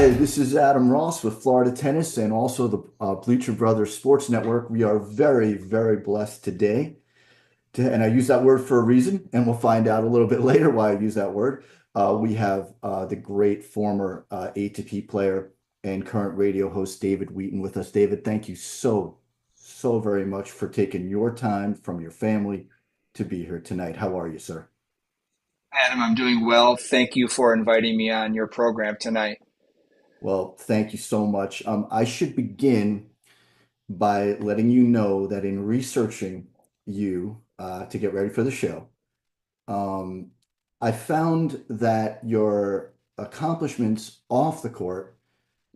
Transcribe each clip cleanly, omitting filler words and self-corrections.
Hi, this is Adam Ross with Florida Tennis and also the Bleacher Brothers Sports Network. We are very, very blessed today and I use that word for a reason, and we'll find out a little bit later why I use that word. We have the great former ATP player and current radio host David Wheaton with us. David, thank you so very much for taking your time from your family to be here tonight. How are you, sir? Adam, I'm doing well. Thank you for inviting me on your program tonight. Well, thank you so much. I should begin by letting you know that in researching you to get ready for the show, um, I found that your accomplishments off the court,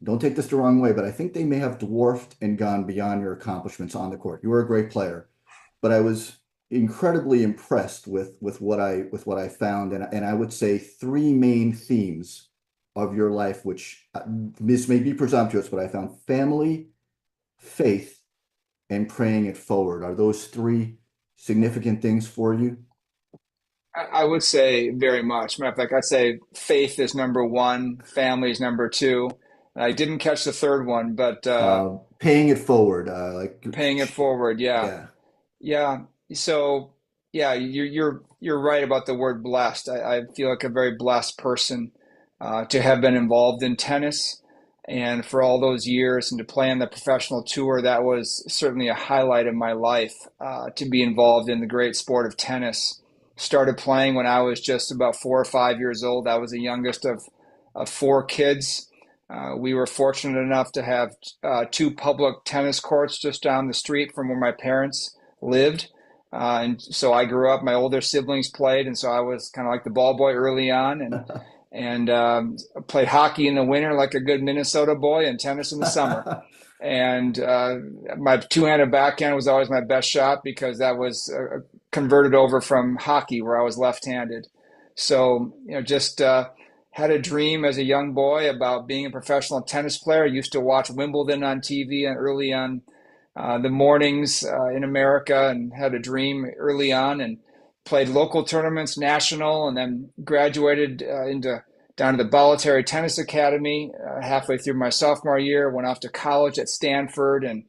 don't take this the wrong way, but I think they may have dwarfed and gone beyond your accomplishments on the court. You were a great player, but I was incredibly impressed with what I found, and I would say three main themes of your life, which this may be presumptuous, but I found family, faith, and praying it forward. Are those three significant things for you? I would say very much. Matter of fact, I'd say faith is number one, family is number two. I didn't catch the third one, but Paying it forward, paying it forward, yeah, yeah. yeah. So, yeah, you're right about the word blessed. I feel like a very blessed person to have been involved in tennis, and for all those years, and to play on the professional tour. That was certainly a highlight of my life. To be involved in the great sport of tennis. Started playing when I was just about 4 or 5 years old. I was the youngest of four kids. We were fortunate enough to have two public tennis courts just down the street from where my parents lived. And so I grew up, my older siblings played, and so I was kind of like the ball boy early on, and played hockey in the winter like a good Minnesota boy, and tennis in the summer. And my two-handed backhand was always my best shot because that was converted over from hockey where I was left-handed. So, just had a dream as a young boy about being a professional tennis player. I used to watch Wimbledon on TV and early on the mornings in America, and had a dream early on and played local tournaments, national, and then graduated into down to the Bollettieri Tennis Academy halfway through my sophomore year. Went off to college at Stanford and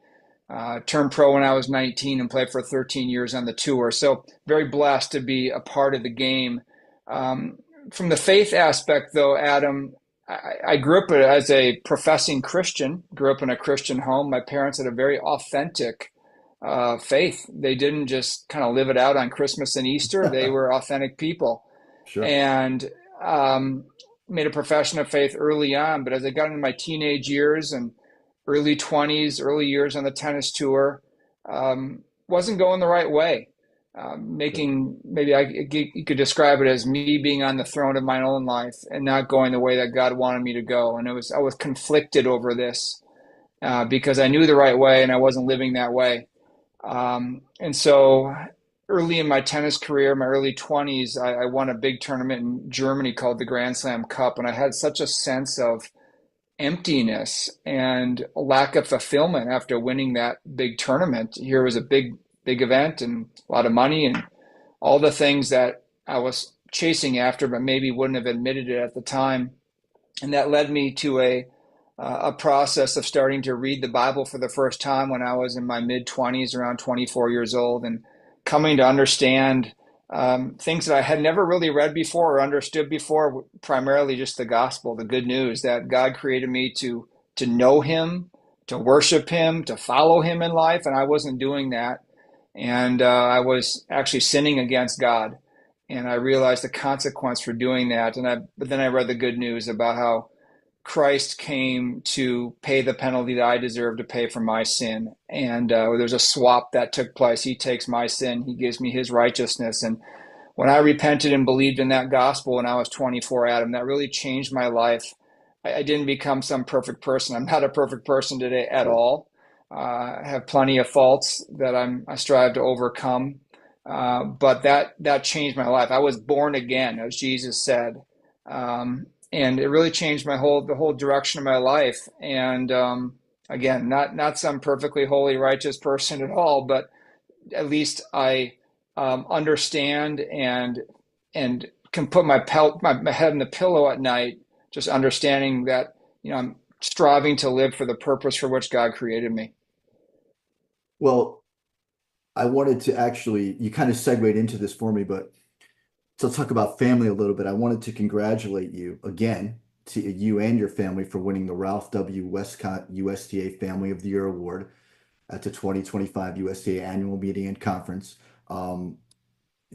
turned pro when I was 19 and played for 13 years on the tour. So very blessed to be a part of the game. Um, from the faith aspect, though, Adam, I grew up as a professing Christian, grew up in a Christian home. My parents had a very authentic faith. They didn't just kind of live it out on Christmas and Easter. They were authentic people, Sure. and um, made a profession of faith early on. But as I got into my teenage years and early 20s, early years on the tennis tour, wasn't going the right way. Sure. Making maybe you could describe it as me being on the throne of my own life and not going the way that God wanted me to go. And I was conflicted over this because I knew the right way and I wasn't living that way. And so early in my tennis career, my early 20s, I won a big tournament in Germany called the Grand Slam Cup. And I had such a sense of emptiness and a lack of fulfillment after winning that big tournament. Here was a big event and a lot of money and all the things that I was chasing after, but maybe wouldn't have admitted it at the time. And that led me to a process of starting to read the Bible for the first time when I was in my mid 20s, around 24 years old, and coming to understand things that I had never really read before or understood before, primarily just the gospel, the good news that God created me to know Him, to worship Him, to follow Him in life, and I wasn't doing that, and I was actually sinning against God, and I realized the consequence for doing that, but then I read the good news about how Christ came to pay the penalty that I deserve to pay for my sin. And there's a swap that took place. He takes my sin, He gives me His righteousness. And when I repented and believed in that gospel when I was 24, Adam, that really changed my life. I didn't become some perfect person. I'm not a perfect person today at Sure. all. I have plenty of faults that I strive to overcome. But that changed my life. I was born again, as Jesus said. And it really changed the whole direction of my life. And again, not some perfectly holy, righteous person at all, but at least I understand and can put my head in the pillow at night, just understanding that I'm striving to live for the purpose for which God created me. Well, I wanted to actually, you kind of segued into this for me, but to talk about family a little bit, I wanted to congratulate you again, to you and your family, for winning the Ralph W. Westcott USTA Family of the Year Award at the 2025 USTA Annual Meeting and Conference. Um,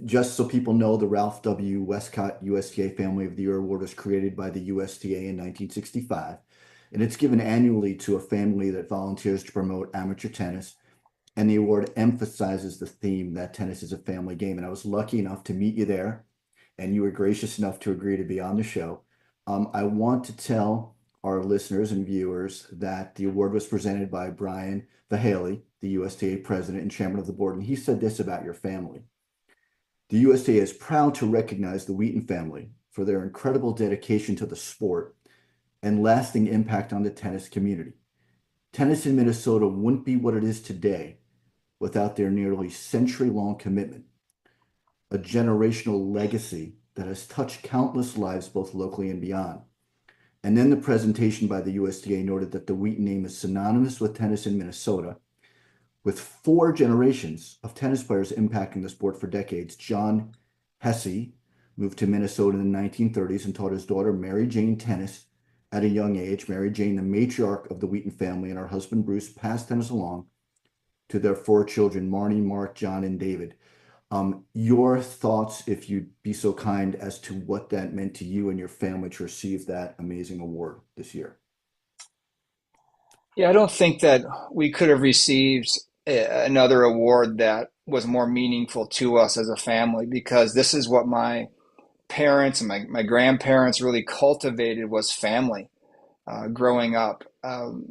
just so people know, the Ralph W. Westcott USTA Family of the Year Award was created by the USTA in 1965, and it's given annually to a family that volunteers to promote amateur tennis. And the award emphasizes the theme that tennis is a family game. And I was lucky enough to meet you there, and you were gracious enough to agree to be on the show. I want to tell our listeners and viewers that the award was presented by Brian Vahaley, the USTA president and chairman of the board, and he said this about your family. The USTA is proud to recognize the Wheaton family for their incredible dedication to the sport and lasting impact on the tennis community. Tennis in Minnesota wouldn't be what it is today without their nearly century-long commitment, a generational legacy that has touched countless lives both locally and beyond. And then the presentation by the USDA noted that the Wheaton name is synonymous with tennis in Minnesota, with four generations of tennis players impacting the sport for decades. John Hesse moved to Minnesota in the 1930s and taught his daughter Mary Jane tennis at a young age. Mary Jane, the matriarch of the Wheaton family, and her husband Bruce passed tennis along to their four children, Marnie, Mark, John, and David. Your thoughts, if you'd be so kind, as to what that meant to you and your family to receive that amazing award this year. Yeah, I don't think that we could have received another award that was more meaningful to us as a family because this is what my parents and my grandparents really cultivated was family growing up.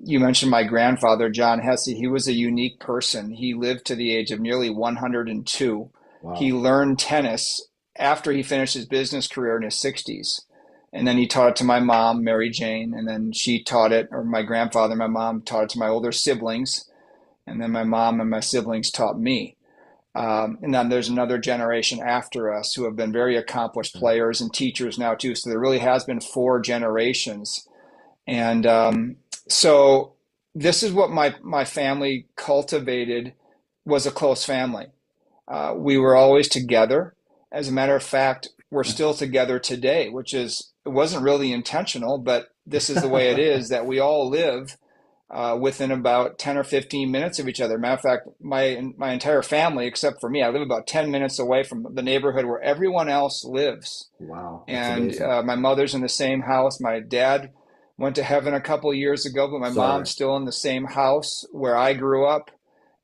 You mentioned my grandfather, John Hesse. He was a unique person. He lived to the age of nearly 102. He Wow. learned tennis after he finished his business career in his 60s. And then he taught it to my mom, Mary Jane, and then she taught it, or my grandfather, my mom taught it to my older siblings, and then my mom and my siblings taught me. And then there's another generation after us who have been very accomplished players and teachers now too. So there really has been four generations and so this is what my family cultivated was a close family. We were always together. As a matter of fact, we're still together today, which is it wasn't really intentional, but this is the way it is that we all live within about 10 or 15 minutes of each other. Matter of fact, my entire family, except for me, I live about 10 minutes away from the neighborhood where everyone else lives. Wow, that's And amazing. my mother's in the same house. My dad went to heaven a couple of years ago, but my Sorry. mom's still in the same house where I grew up.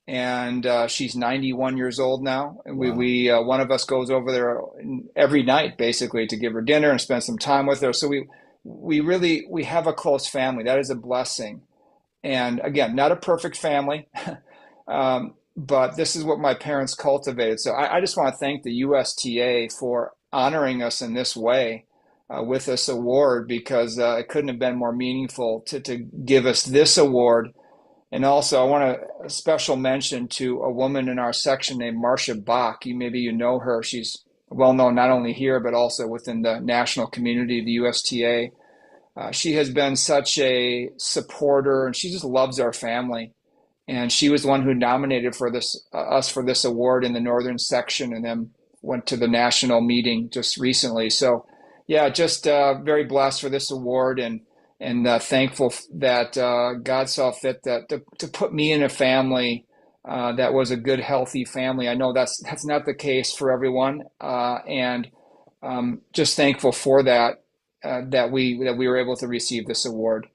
And she's 91 years old now. And Wow. we one of us goes over there every night basically to give her dinner and spend some time with her. So we have a close family. That is a blessing. And again, not a perfect family, but this is what my parents cultivated. So I just want to thank the USTA for honoring us in this way with this award because it couldn't have been more meaningful to give us this award. And also, I want a special mention to a woman in our section named Marcia Bach. Maybe you know her. She's well known not only here, but also within the national community of the USTA. She has been such a supporter, and she just loves our family. And she was the one who nominated for this us for this award in the northern section, and then went to the national meeting just recently. So, yeah, just very blessed for this award, and thankful that God saw fit that to put me in a family that was a good, healthy family. I know that's not the case for everyone, and just thankful for that that we were able to receive this award.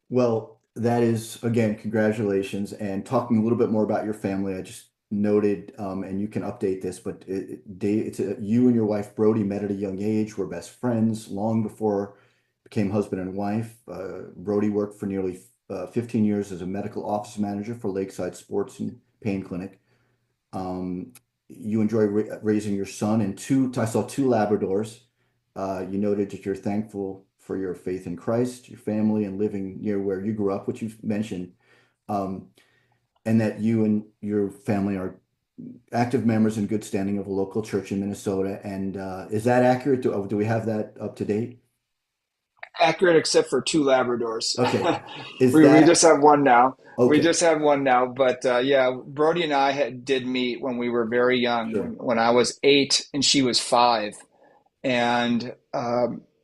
Well, that is, again, congratulations. And talking a little bit more about your family, I just noted, and you can update this, but you and your wife, Brody, met at a young age, were best friends long before became husband and wife. Brody worked for nearly 15 years as a medical office manager for Lakeside Sports and Pain Clinic. Um, you enjoy raising your son and I saw two Labradors. You noted that you're thankful for your faith in Christ, your family, and living near where you grew up, which you've mentioned, um, and that you and your family are active members in good standing of a local church in Minnesota. And is that accurate? Do we have that up to date? Accurate, except for two Labradors. Okay. Is We that just have one now. We okay? just have one now. But yeah, Brody and I did meet when we were very young, Sure. when I was 8 and she was 5. And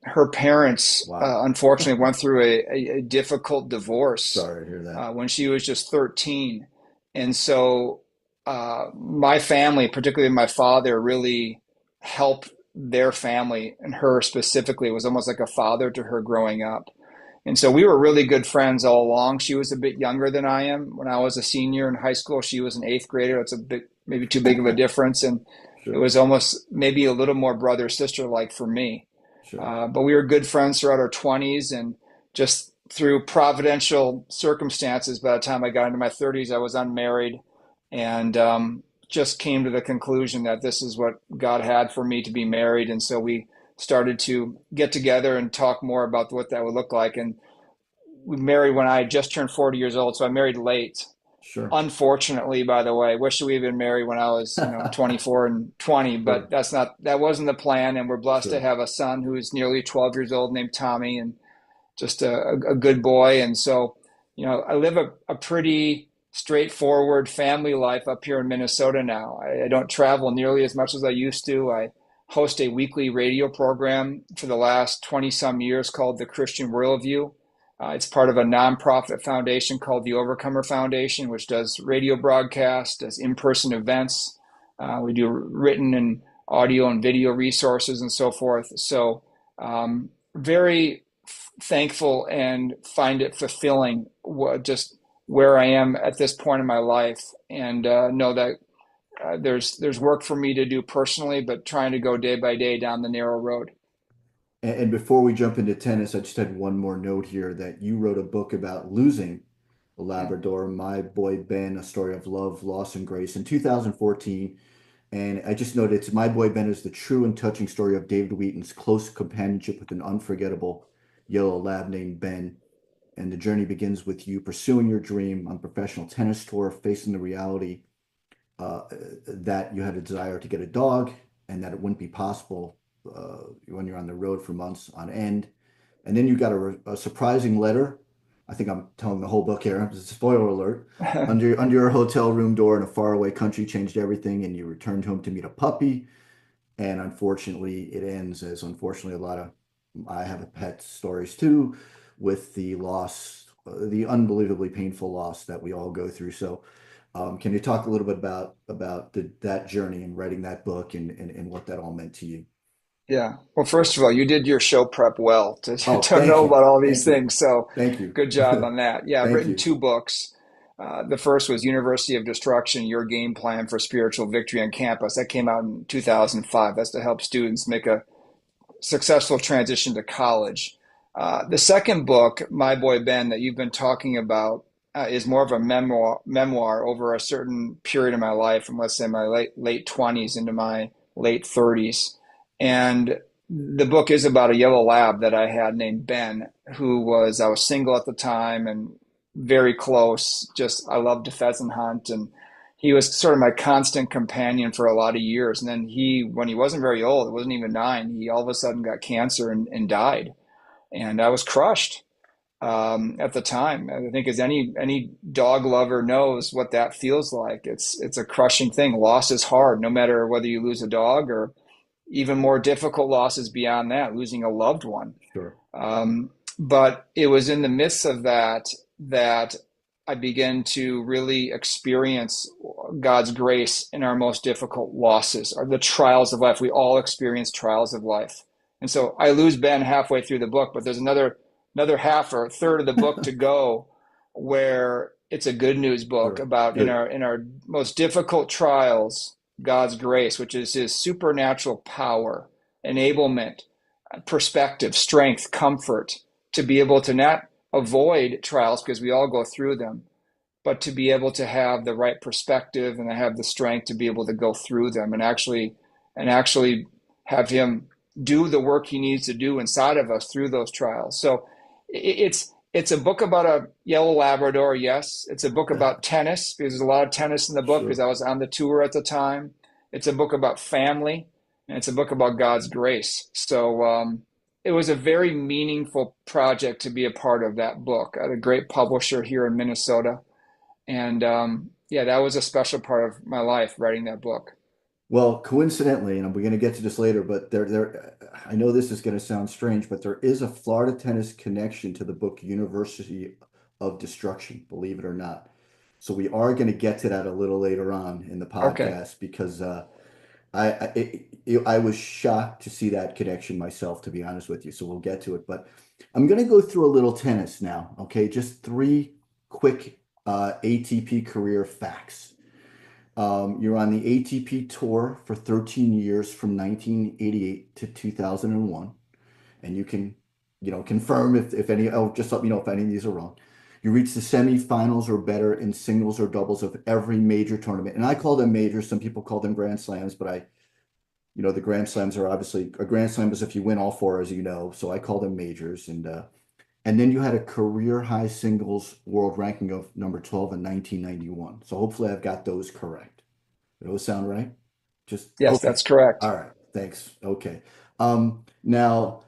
her parents, Wow. unfortunately, went through a difficult divorce Sorry to hear that. when she was just 13. And so my family, particularly my father, really helped their family, and her specifically. It was almost like a father to her growing up. And so we were really good friends all along. She was a bit younger than I am. When I was a senior in high school, she was an eighth grader. It's a bit, maybe too big of a difference. And it Sure. was almost maybe a little more brother sister like for me. Sure. But we were good friends throughout our 20s, and just through providential circumstances, by the time I got into my 30s, I was unmarried, and just came to the conclusion that this is what God had for me, to be married. And so we started to get together and talk more about what that would look like. And we married when I had just turned 40 years old. So I married late. Sure. Unfortunately, by the way, wish we had been married when I was, 24 and 20, but Sure. that wasn't the plan. And we're blessed to Sure. have a son who is nearly 12 years old named Tommy, and just a good boy. And so, I live a pretty straightforward family life up here in Minnesota now. I don't travel nearly as much as I used to. I host a weekly radio program for the last 20 some years called the Christian Worldview. It's part of a nonprofit foundation called the Overcomer Foundation, which does radio broadcasts, does in-person events. We do written and audio and video resources and so forth. So, very thankful and find it fulfilling, just where I am at this point in my life, and know that there's work for me to do personally, but trying to go day by day down the narrow road. And before we jump into tennis, I just had one more note here that you wrote a book about losing a Yeah. Labrador, My Boy Ben, A Story of Love, Loss, and Grace in 2014. And I just noted it's My Boy Ben is the true and touching story of David Wheaton's close companionship with an unforgettable yellow lab named Ben. And the journey begins with you pursuing your dream on professional tennis tour, facing the reality uh, that you had a desire to get a dog and that it wouldn't be possible when you're on the road for months on end. And then you got a surprising letter. I think I'm telling the whole book here. Spoiler alert. Under your hotel room door in a faraway country changed everything, and you returned home to meet a puppy. And unfortunately, it ends as unfortunately a lot of I have a pet stories too, with the loss, the unbelievably painful loss that we all go through. So, can you talk a little bit about that journey and writing that book and what that all meant to you? Yeah. Well, first of all, you did your show prep well to, Oh, to thank know you, about all these thank you, things. So thank you, good job on that. Yeah, I've thank written you. two books. The first was University of Destruction, Your Game Plan for Spiritual Victory on Campus. That came out in 2005. That's to help students make a successful transition to college. The second book, My Boy Ben, that you've been talking about, is more of a memoir over a certain period of my life, from let's say my late 20s into my late 30s. And the book is about a yellow lab that I had named Ben, I was single at the time and very close. Just I loved to pheasant hunt, and he was sort of my constant companion for a lot of years. And then when he wasn't very old, it wasn't even 9, he all of a sudden got cancer and died. And I was crushed at the time. I think as any dog lover knows what that feels like. It's a crushing thing. Loss is hard, no matter whether you lose a dog or even more difficult losses beyond that, losing a loved one. Sure, But it was in the midst of that I began to really experience God's grace in our most difficult losses, or the trials of life. We all experience trials of life. And so I lose Ben halfway through the book, but there's another half or a third of the book to go, where it's a good news book sure, about in good, our most difficult trials, God's grace, which is his supernatural power, enablement, perspective, strength, comfort, to be able to not avoid trials, because we all go through them, but to be able to have the right perspective and to have the strength to be able to go through them, and actually have him do the work he needs to do inside of us through those trials. So it's a book about a yellow Labrador, yes. It's a book about tennis, because there's a lot of tennis in the book, because sure. I was on the tour at the time. It's a book about family, and it's a book about God's grace. So it was a very meaningful project to be a part of that book. I had a great publisher here in Minnesota, and yeah, that was a special part of my life writing that book. Well, coincidentally, and we're going to get to this later, but I know this is going to sound strange, but there is a Florida tennis connection to the book University of Destruction, believe it or not. So we are going to get to that a little later on in the Okay. podcast because I was shocked to see that connection myself, to be honest with you. So we'll get to it, but I'm going to go through a little tennis now. Okay, just three quick ATP career facts. You're on the ATP tour for 13 years from 1988 to 2001, and you can, confirm if any. Oh, just let me know if any of these are wrong. You reach the semifinals or better in singles or doubles of every major tournament, and I call them majors. Some people call them Grand Slams, but the Grand Slams are obviously a Grand Slam is if you win all four, as you know. So I call them majors, and then you had a career high singles world ranking of number 12 in 1991. So hopefully I've got those correct. Those sound right? Just Yes, okay. that's correct. All right. Thanks. Okay. Now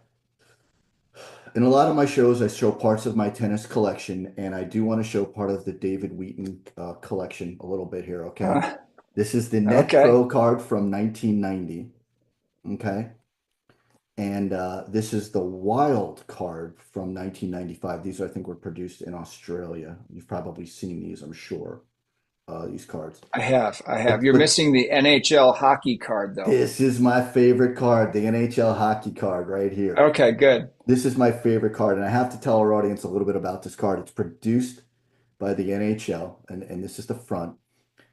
in a lot of my shows, I show parts of my tennis collection, and I do want to show part of the David Wheaton collection a little bit here. Okay. Uh, This is the Net okay. Pro card from 1990. Okay. And this is the Wild card from 1995. These, I think, were produced in Australia. You've probably seen these, I'm sure, these cards. I have. I have. But You're but missing the NHL hockey card, though. this is my favorite card, the NHL hockey card right here. Okay, good. This is my favorite card, and I have to tell our audience a little bit about this card. It's produced by the NHL, and this is the front,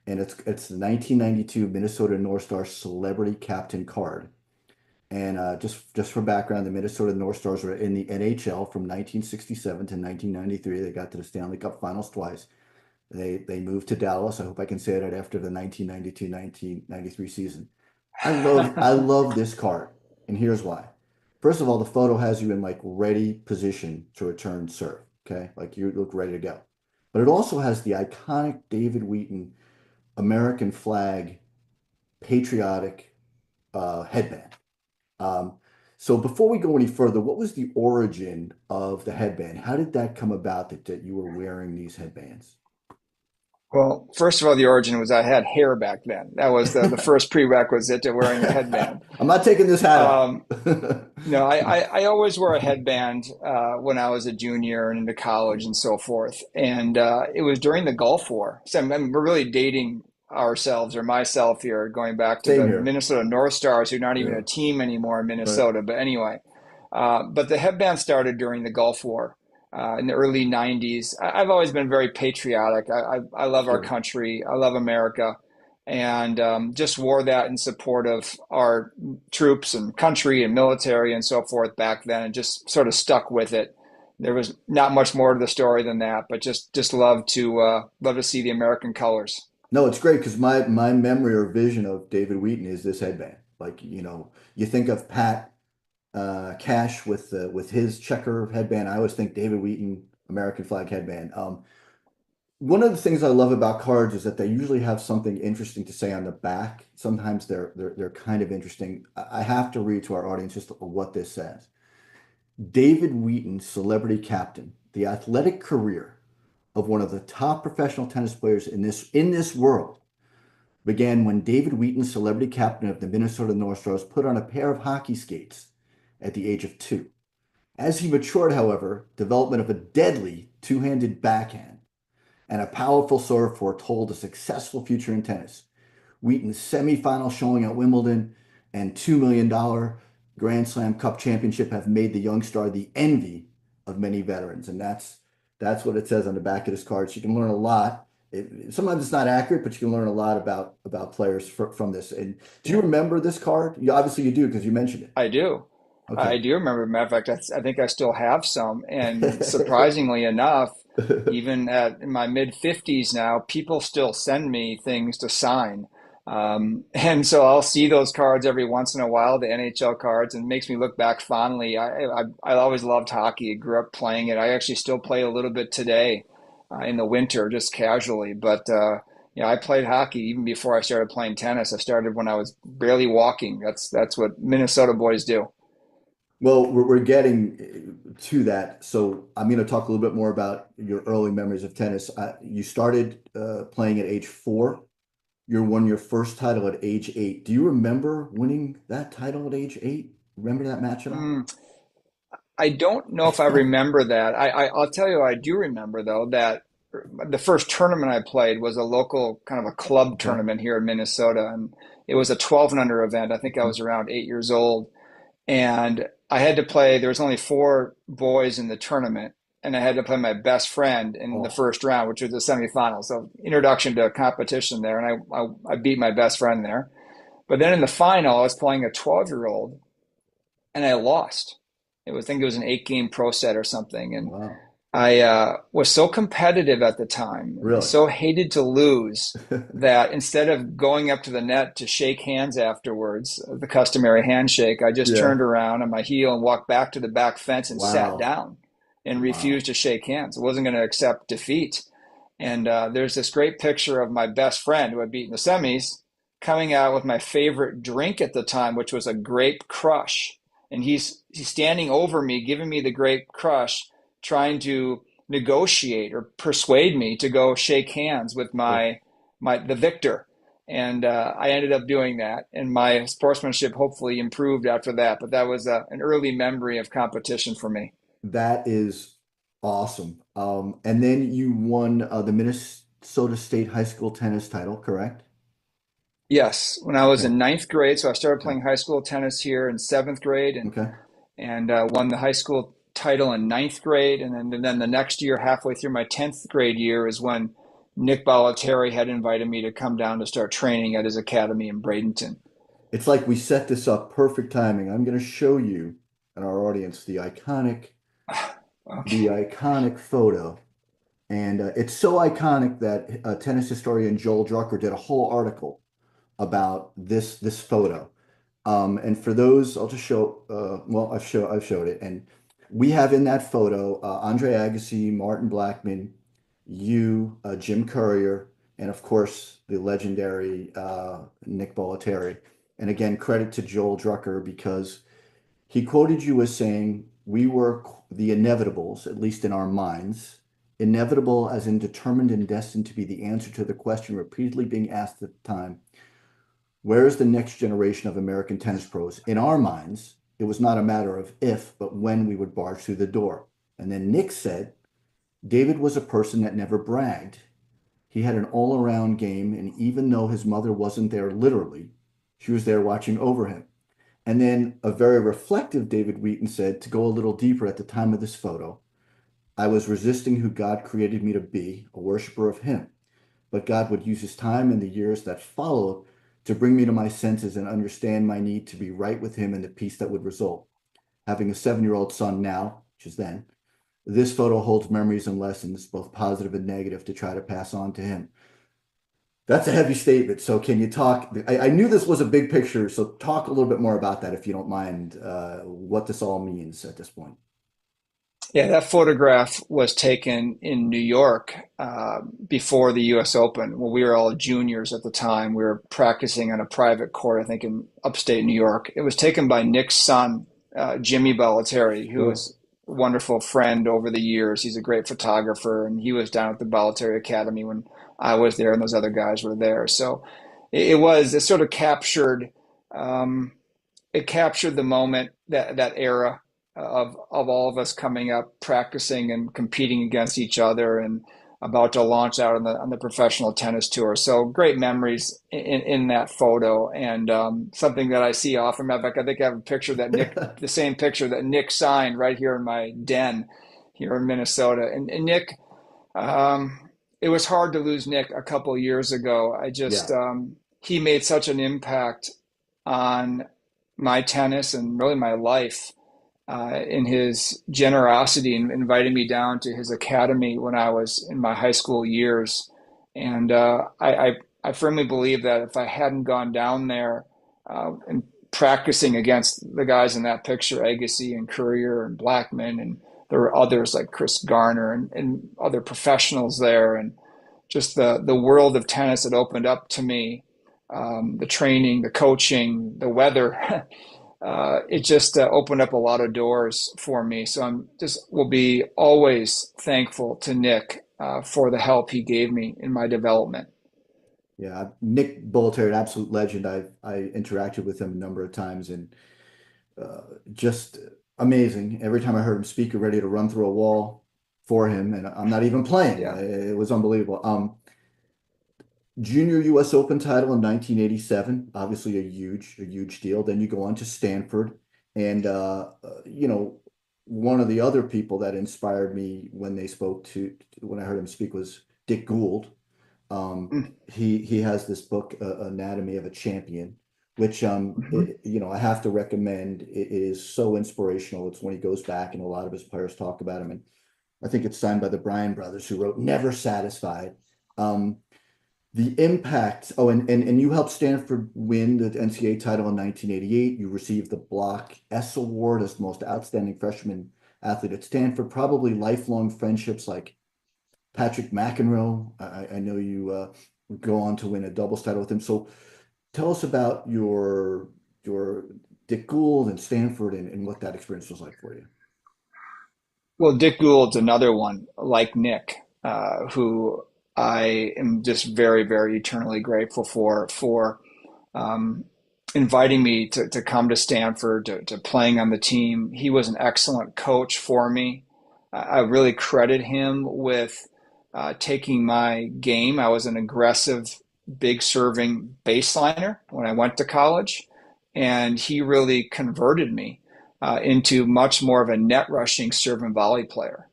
and it's the 1992 Minnesota North Star Celebrity Captain card. And just for background, the Minnesota North Stars were in the NHL from 1967 to 1993. They got to the Stanley Cup Finals twice. They moved to Dallas. I hope I can say that after the 1992-1993 season. I love this card, and here's why. First of all, the photo has you in like ready position to return serve. Okay, like you look ready to go. But it also has the iconic David Wheaton American flag patriotic headband. Um, so before we go any further, what was the origin of the headband? How did that come about that you were wearing these headbands? Well, first of all, the origin was I had hair back then. That was the first prerequisite to wearing a headband. I'm not taking this hat Um, off. no, I always wore a headband when I was a junior and into college and so forth. And it was during the Gulf War. So we're really dating ourselves or myself here, going back to Same the here. Minnesota North Stars, who are not even Yeah. a team anymore in Right. Minnesota. But anyway, but the headband started during the Gulf War in the early 90s. I've always been very patriotic. I love our Sure. country. I love America. And just wore that in support of our troops and country and military and so forth back then, and just sort of stuck with it. There was not much more to the story than that, but just love to see the American colors. No, it's great because my memory or vision of David Wheaton is this headband. Like, you think of Pat Cash with his checker headband. I always think David Wheaton American flag headband. One of the things I love about cards is that they usually have something interesting to say on the back. Sometimes they're kind of interesting. I have to read to our audience just what this says. David Wheaton, celebrity captain, the athletic career of one of the top professional tennis players in this world began when David Wheaton, celebrity captain of the Minnesota North Stars, put on a pair of hockey skates at the age of 2. As he matured, however, development of a deadly two-handed backhand and a powerful serve foretold a successful future in tennis. Wheaton's semifinal showing at Wimbledon and $2 million Grand Slam Cup championship have made the young star the envy of many veterans. And that's what it says on the back of this card. So you can learn a lot. Sometimes it's not accurate, but you can learn a lot about players from this. And do you Yeah, remember this card? Obviously you do because you mentioned it. I do. I Okay. do remember. Matter of fact, I think I still have some. And surprisingly enough, even at in my mid 50s now, people still send me things to sign. And so I'll see those cards every once in a while, the NHL cards, and it makes me look back fondly. I always loved hockey. I grew up playing it. I actually still play a little bit today in the winter, just casually. But I played hockey even before I started playing tennis. I started when I was barely walking. That's what Minnesota boys do. Well, we're getting to that. So I'm going to talk a little bit more about your early memories of tennis. You started playing at age 4. You won your first title at age 8. Do you remember winning that title at age 8? Remember that match at all? Mm, I don't know if I remember that. I'll tell you, I do remember though that the first tournament I played was a local kind of a club Okay. tournament here in Minnesota, and it was a 12 and under event. I think I was around 8 years old, and I had to play. There was only four boys in the tournament, and I had to play my best friend in the Oh, first round, which was the semifinal. So introduction to competition there, and I beat my best friend there. But then in the final, I was playing a 12-year-old, and I lost. I think it was an 8 game pro set or something, and wow. I was so competitive at the time, and I Really? so hated to lose that instead of going up to the net to shake hands afterwards, the customary handshake, I just Yeah. turned around on my heel and walked back to the back fence and sat Wow. down and Wow. refused to shake hands. I wasn't going to accept defeat. And there's this great picture of my best friend who had beaten the semis coming out with my favorite drink at the time, which was a grape crush. And he's standing over me, giving me the grape crush, trying to negotiate or persuade me to go shake hands with the victor. And I ended up doing that, and my sportsmanship hopefully improved after that. But that was an early memory of competition for me. That is awesome. And then you won the Minnesota State high school tennis title, correct? Yes, when I was Okay. in ninth grade, so I started Okay. playing high school tennis here in seventh grade, and Okay. won the high school title in ninth grade, and then the next year, halfway through my 10th grade year, is when Nick Bollettieri had invited me to come down to start training at his academy in Bradenton. It's like we set this up perfect timing. I'm going to show you and our audience the Okay. iconic photo. And it's so iconic that tennis historian Joel Drucker did a whole article about this photo. And for those, I'll just show. Well, I've showed it, and we have in that photo Andre Agassi, Martin Blackman, you, Jim Courier, and of course the legendary Nick Bollettieri. And again, credit to Joel Drucker because he quoted you as saying, "We were the inevitables, at least in our minds." Inevitable as in determined and destined to be the answer to the question repeatedly being asked at the time, where is the next generation of American tennis pros? In our minds, it was not a matter of if, but when we would barge through the door. And then Nick said, David was a person that never bragged. He had an all around game, and even though his mother wasn't there literally, she was there watching over him. And then a very reflective David Wheaton said, to go a little deeper at the time of this photo, I was resisting who God created me to be, a worshiper of Him. But God would use His time and the years that followed to bring me to my senses and understand my need to be right with Him and the peace that would result. Having a 7-year-old son now, which is then, this photo holds memories and lessons, both positive and negative, to try to pass on to him. That's a heavy statement. So can you talk? I knew this was a big picture, so talk a little bit more about that if you don't mind, what this all means at this point. Yeah, that photograph was taken in New York before the U.S. Open. Well, we were all juniors at the time. We were practicing on a private court, I think, in upstate New York. It was taken by Nick's son, Jimmy Bollettieri, who Sure. was a wonderful friend over the years. He's a great photographer, and he was down at the Bollettieri Academy when I was there, and those other guys were there. So it sort of um, captured the moment, that era of all of us coming up, practicing and competing against each other, and about to launch out on the professional tennis tour. So great memories in that photo, and something that I see often. Matter of fact, I think I have a picture that the same picture that Nick signed right here in my den here in Minnesota. And Nick, it was hard to lose Nick a couple years ago. Yeah. He made such an impact on my tennis and really my life in his generosity and inviting me down to his academy when I was in my high school years. And I firmly believe that if I hadn't gone down there and practicing against the guys in that picture, Agassi and Courier and Blackman, and there were others like Chris Garner and other professionals there, and just the world of tennis that opened up to me, the training, the coaching, the weather. it just opened up a lot of doors for me. So I'm just will be always thankful to Nick for the help he gave me in my development. Yeah, Nick Bollettieri, an absolute legend. I interacted with him a number of times and just amazing. Every time I heard him speak, you're ready to run through a wall for him, and I'm not even playing. Yeah. It was unbelievable. Junior U.S. Open title in 1987, obviously a huge deal. Then you go on to Stanford, and one of the other people that inspired me when when I heard him speak was Dick Gould. Mm-hmm. He has this book, Anatomy of a Champion, which I have to recommend. It is so inspirational. It's when he goes back and a lot of his players talk about him, and I think it's signed by the Bryan brothers, who wrote Never Satisfied. Um, the impact. Oh, and you helped Stanford win the NCAA title in 1988. You received the Block S Award as the most outstanding freshman athlete at Stanford. Probably lifelong friendships like Patrick McEnroe. I know you would go on to win a doubles title with him. So tell us about your Dick Gould and Stanford and what that experience was like for you. Well, Dick Gould's another one like Nick, who I am just very, very eternally grateful for um, inviting me to come to Stanford, to playing on the team. He was an excellent coach for me. I really credit him with taking my game. I was an aggressive, big serving baseliner when I went to college, and he really converted me into much more of a net rushing serve and volley player.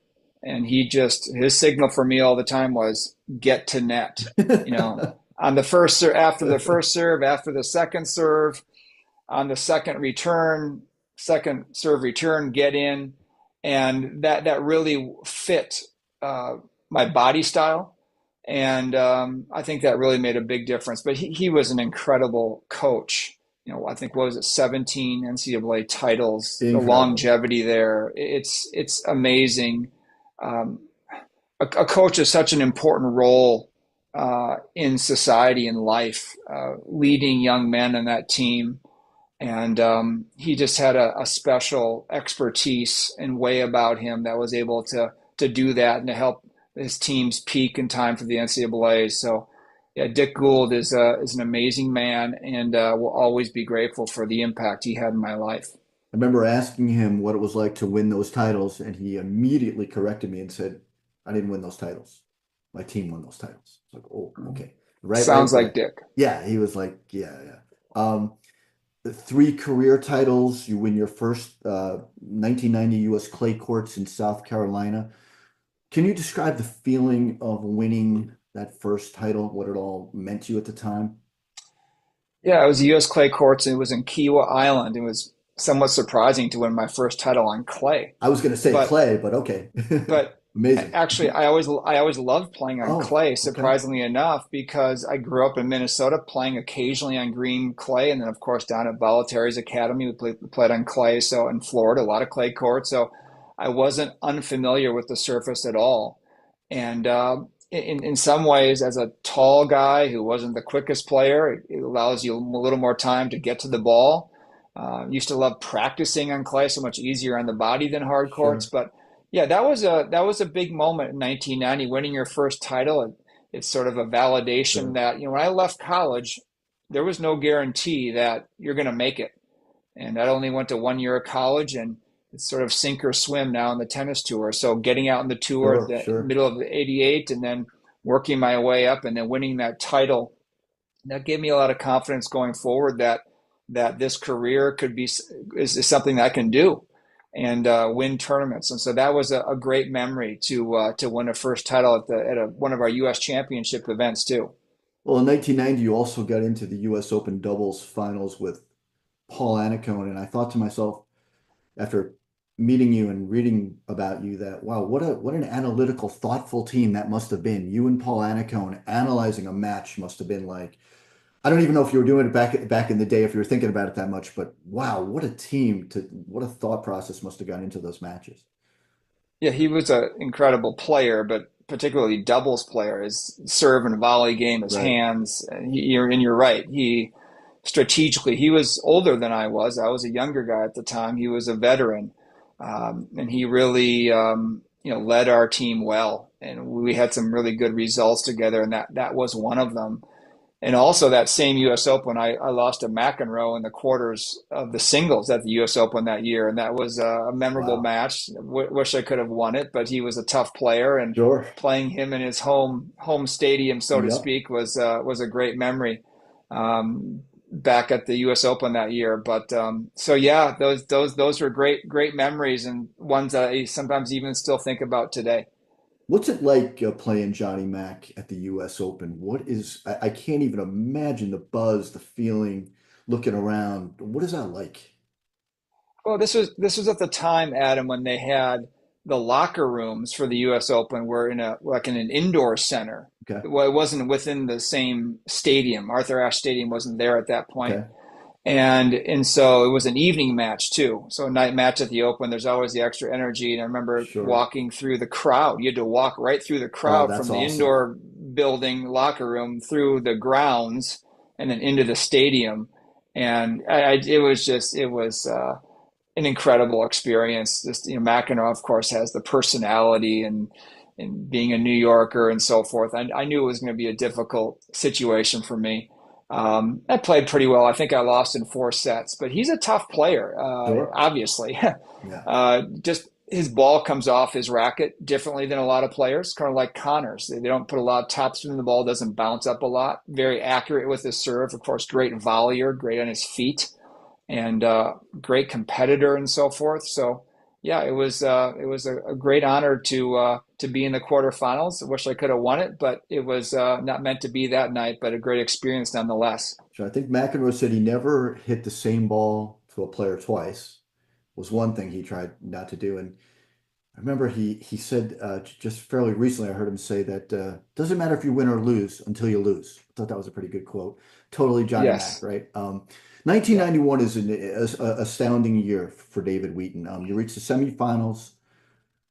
And his signal for me all the time was get to net. You know, on the first after the first serve, after the second serve, on the second serve return, get in, and that really fit uh, my body style, and I think that really made a big difference. But he was an incredible coach. You know, I think what was it, 17 NCAA titles, the Incredible. longevity there. It's amazing. Um, a coach is such an important role in society and life, leading young men on that team. And he just had a special expertise and way about him that was able to do that and to help his teams peak in time for the NCAA. So, yeah, Dick Gould is an amazing man, and will always be grateful for the impact he had in my life. I remember asking him what it was like to win those titles, and he immediately corrected me and said, "I didn't win those titles. My team won those titles." It's like, oh, okay, right Sounds like there. Dick. Yeah, he was like, yeah, yeah. The three career titles. You win your first 1990 U.S. clay courts in South Carolina. Can you describe the feeling of winning that first title, what it all meant to you at the time? Yeah, it was the U.S. clay courts, and it was in Kiawah Island. It was somewhat surprising to win my first title on clay, I was going to say but clay, but okay. but Amazing. actually I always loved playing on Oh, clay, okay. surprisingly enough, because I grew up in Minnesota playing occasionally on green clay, and then of course down at Bollettieri's Academy we played on clay. So in Florida, a lot of clay courts. So I wasn't unfamiliar with the surface at all. And in some ways, as a tall guy who wasn't the quickest player, it allows you a little more time to get to the ball. Used to love practicing on clay, so much easier on the body than hard courts. Sure, But yeah, that was a big moment in 1990, winning your first title. It's sort of a validation sure. that, when I left college, there was no guarantee that you're going to make it. And I only went to 1 year of college, and it's sort of sink or swim now in the tennis tour. So getting out in the tour at Sure, the sure. middle of '88, and then working my way up, and then winning that title, that gave me a lot of confidence going forward that this career is something that I can do, and win tournaments. And so that was a great memory to win a first title one of our U.S. championship events too. Well, in 1990, you also got into the U.S. Open doubles finals with Paul Annacone, and I thought to myself after meeting you and reading about you that wow, what an analytical, thoughtful team that must have been. You and Paul Annacone analyzing a match must have been like I don't even know if you were doing it back in the day if you were thinking about it that much, but wow, what a thought process must have gone into those matches. Yeah, he was an incredible player, but particularly doubles player. His serve and volley game, his Right. hands. You're right. He strategically. He was older than I was. I was a younger guy at the time. He was a veteran, and he really led our team well, and we had some really good results together, and that was one of them. And also that same U.S. Open, I lost to McEnroe in the quarters of the singles at the U.S. Open that year, and that was a memorable Wow. match. Wish I could have won it, but he was a tough player, and Sure. playing him in his home stadium, so to Yep. speak, was a great memory back at the U.S. Open that year. But so yeah, those were great memories, and ones that I sometimes even still think about today. What's it like playing Johnny Mac at the US Open? I can't even imagine the buzz, the feeling, looking around. What is that like? Well, this was at the time, Adam, when they had the locker rooms for the U.S. Open were in an indoor center. Okay. Well, it wasn't within the same stadium. Arthur Ashe Stadium wasn't there at that point. Okay. And so it was an evening match too. So a night match at the Open, there's always the extra energy. And I remember Sure. walking through the crowd. You had to walk right through the Oh, crowd that's from the awesome. indoor building locker room through the grounds and then into the stadium. And it was an incredible experience. Just McEnroe, of course, has the personality and being a New Yorker and so forth. I knew it was going to be a difficult situation for me. I played pretty well. I think I lost in 4 sets, but he's a tough player, Sure. obviously. Yeah. Just his ball comes off his racket differently than a lot of players, kind of like Connors. They don't put a lot of topspin in the ball, doesn't bounce up a lot. Very accurate with his serve. Of course, great volleyer, great on his feet and great competitor and so forth. So yeah, it was a great honor to be in the quarterfinals. I wish I could have won it, but it was not meant to be that night. But a great experience nonetheless. So I think McEnroe said he never hit the same ball to a player twice, was one thing he tried not to do. And I remember he said just fairly recently, I heard him say that doesn't matter if you win or lose until you lose. I thought that was a pretty good quote. Totally Johnny Mac, Yes. right? Yeah. 1991 is an astounding year for David Wheaton. You reached the semifinals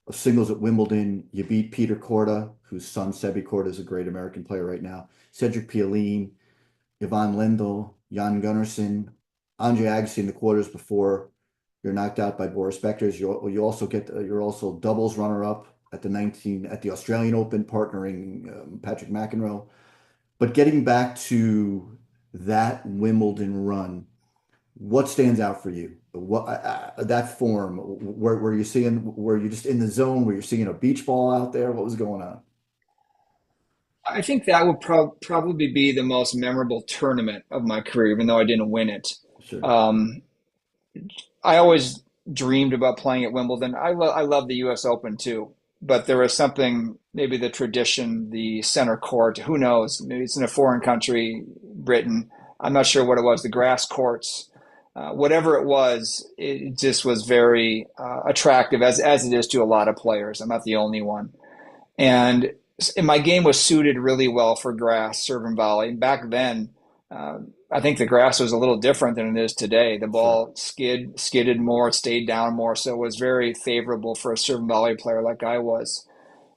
of singles at Wimbledon. You beat Peter Korda, whose son Sebi Korda is a great American player right now. Cedric Pioline, Yvonne Lendl, Jan Gunnarsson, Andre Agassi in the quarters before you're knocked out by Boris Becker. You also you're also doubles runner up at the Australian Open, partnering Patrick McEnroe. But getting back to that Wimbledon run, what stands out for you? What that form? Were you seeing? Were you just in the zone? Were you seeing a beach ball out there? What was going on? I think that would probably be the most memorable tournament of my career, even though I didn't win it. Sure, Um, I always dreamed about playing at Wimbledon. I love the U.S. Open too, but there was something, maybe the tradition, the center court. Who knows? Maybe it's in a foreign country, Britain. I'm not sure what it was. The grass courts, whatever it was, it just was very attractive, as it is to a lot of players. I'm not the only one, and my game was suited really well for grass, serve and volley. Back then, uh, I think the grass was a little different than it is today. The sure, ball skidded more, stayed down more, so it was very favorable for a serve and volley player like I was.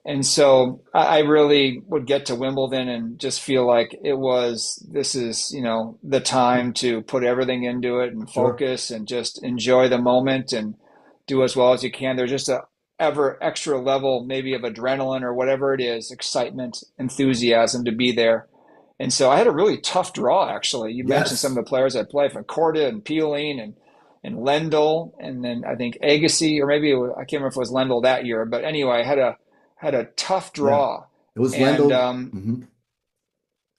And so I really would get to Wimbledon and just feel like this is, the time to put everything into it and sure, focus and just enjoy the moment and do as well as you can. There's just a ever extra level, maybe of adrenaline or whatever it is, excitement, enthusiasm to be there. And so I had a really tough draw, actually. You mentioned some of yes, the players I played from Corda and Pioline and Lendl, and then I think Agassi, or maybe I can't remember if it was Lendl that year. But anyway, I had a tough yeah. draw, It was and Lendl, and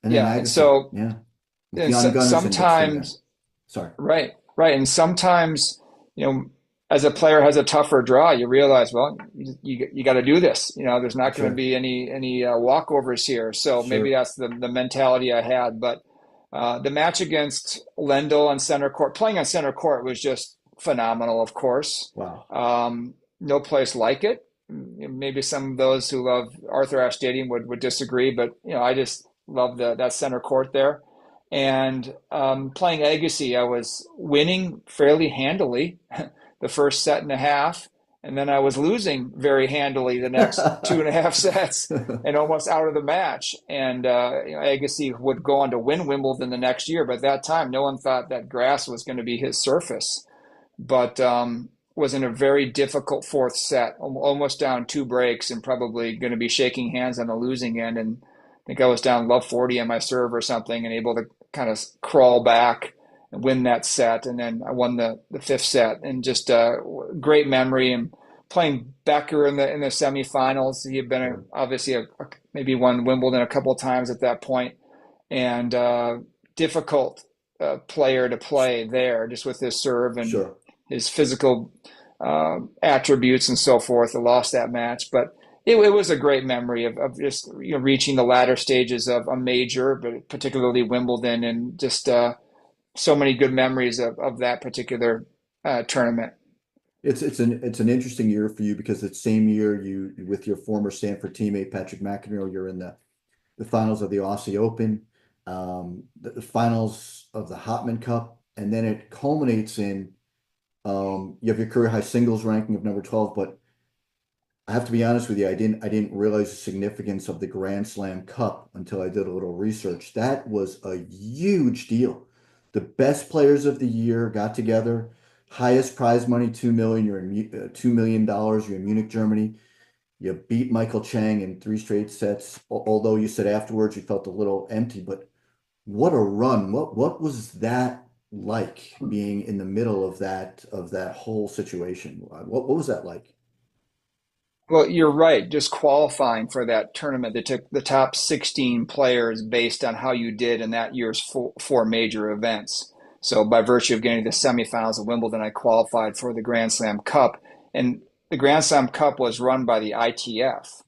then yeah, and Agassi, so yeah, with and Jan so, Gunnarsson mixed in there. sometimes Sorry, right, and sometimes you know, as a player has a tougher draw, you realize, well, you got to do this. There's not going to sure, be any walkovers here. So maybe sure, that's the mentality I had. But the match against Lendl on center court, playing on center court was just phenomenal. Of course, wow, no place like it. Maybe some of those who love Arthur Ashe Stadium would disagree, but I just love that center court there. And playing Agassi, I was winning fairly handily the first set and a half, And then I was losing very handily the next two and a half sets and almost out of the match. And Agassi would go on to win Wimbledon the next year. But at that time, no one thought that grass was going to be his surface. But was in a very difficult fourth set, almost down two breaks, and probably going to be shaking hands on the losing end. And I think I was down love 40 on my serve or something, and able to kind of crawl back and win that set. And then I won the fifth set, and just a great memory. And playing Becker in the semifinals, he had been obviously maybe won Wimbledon a couple of times at that point, and difficult player to play there, just with his serve and Sure. his physical attributes and so forth. I lost that match, but it was a great memory of just reaching the latter stages of a major, but particularly Wimbledon, and just so many good memories of that particular tournament. It's an interesting year for you because it's same year you with your former Stanford teammate Patrick McEnroe, you're in the finals of the Aussie Open, the finals of the Hopman Cup, and then it culminates in you have your career high singles ranking of number 12, but I have to be honest with you, I didn't realize the significance of the Grand Slam Cup until I did a little research. That was a huge deal. The best players of the year got together, highest prize money, 2 million. You're in $2 million. You're in Munich, Germany. You beat Michael Chang in three straight sets. Although you said afterwards you felt a little empty, but what a run. What was that like being in the middle of that whole situation? What was that like? Well, you're right. Just qualifying for that tournament, they took the top 16 players based on how you did in that year's four major events. So, by virtue of getting to the semifinals of Wimbledon, I qualified for the Grand Slam Cup. And the Grand Slam Cup was run by the ITF,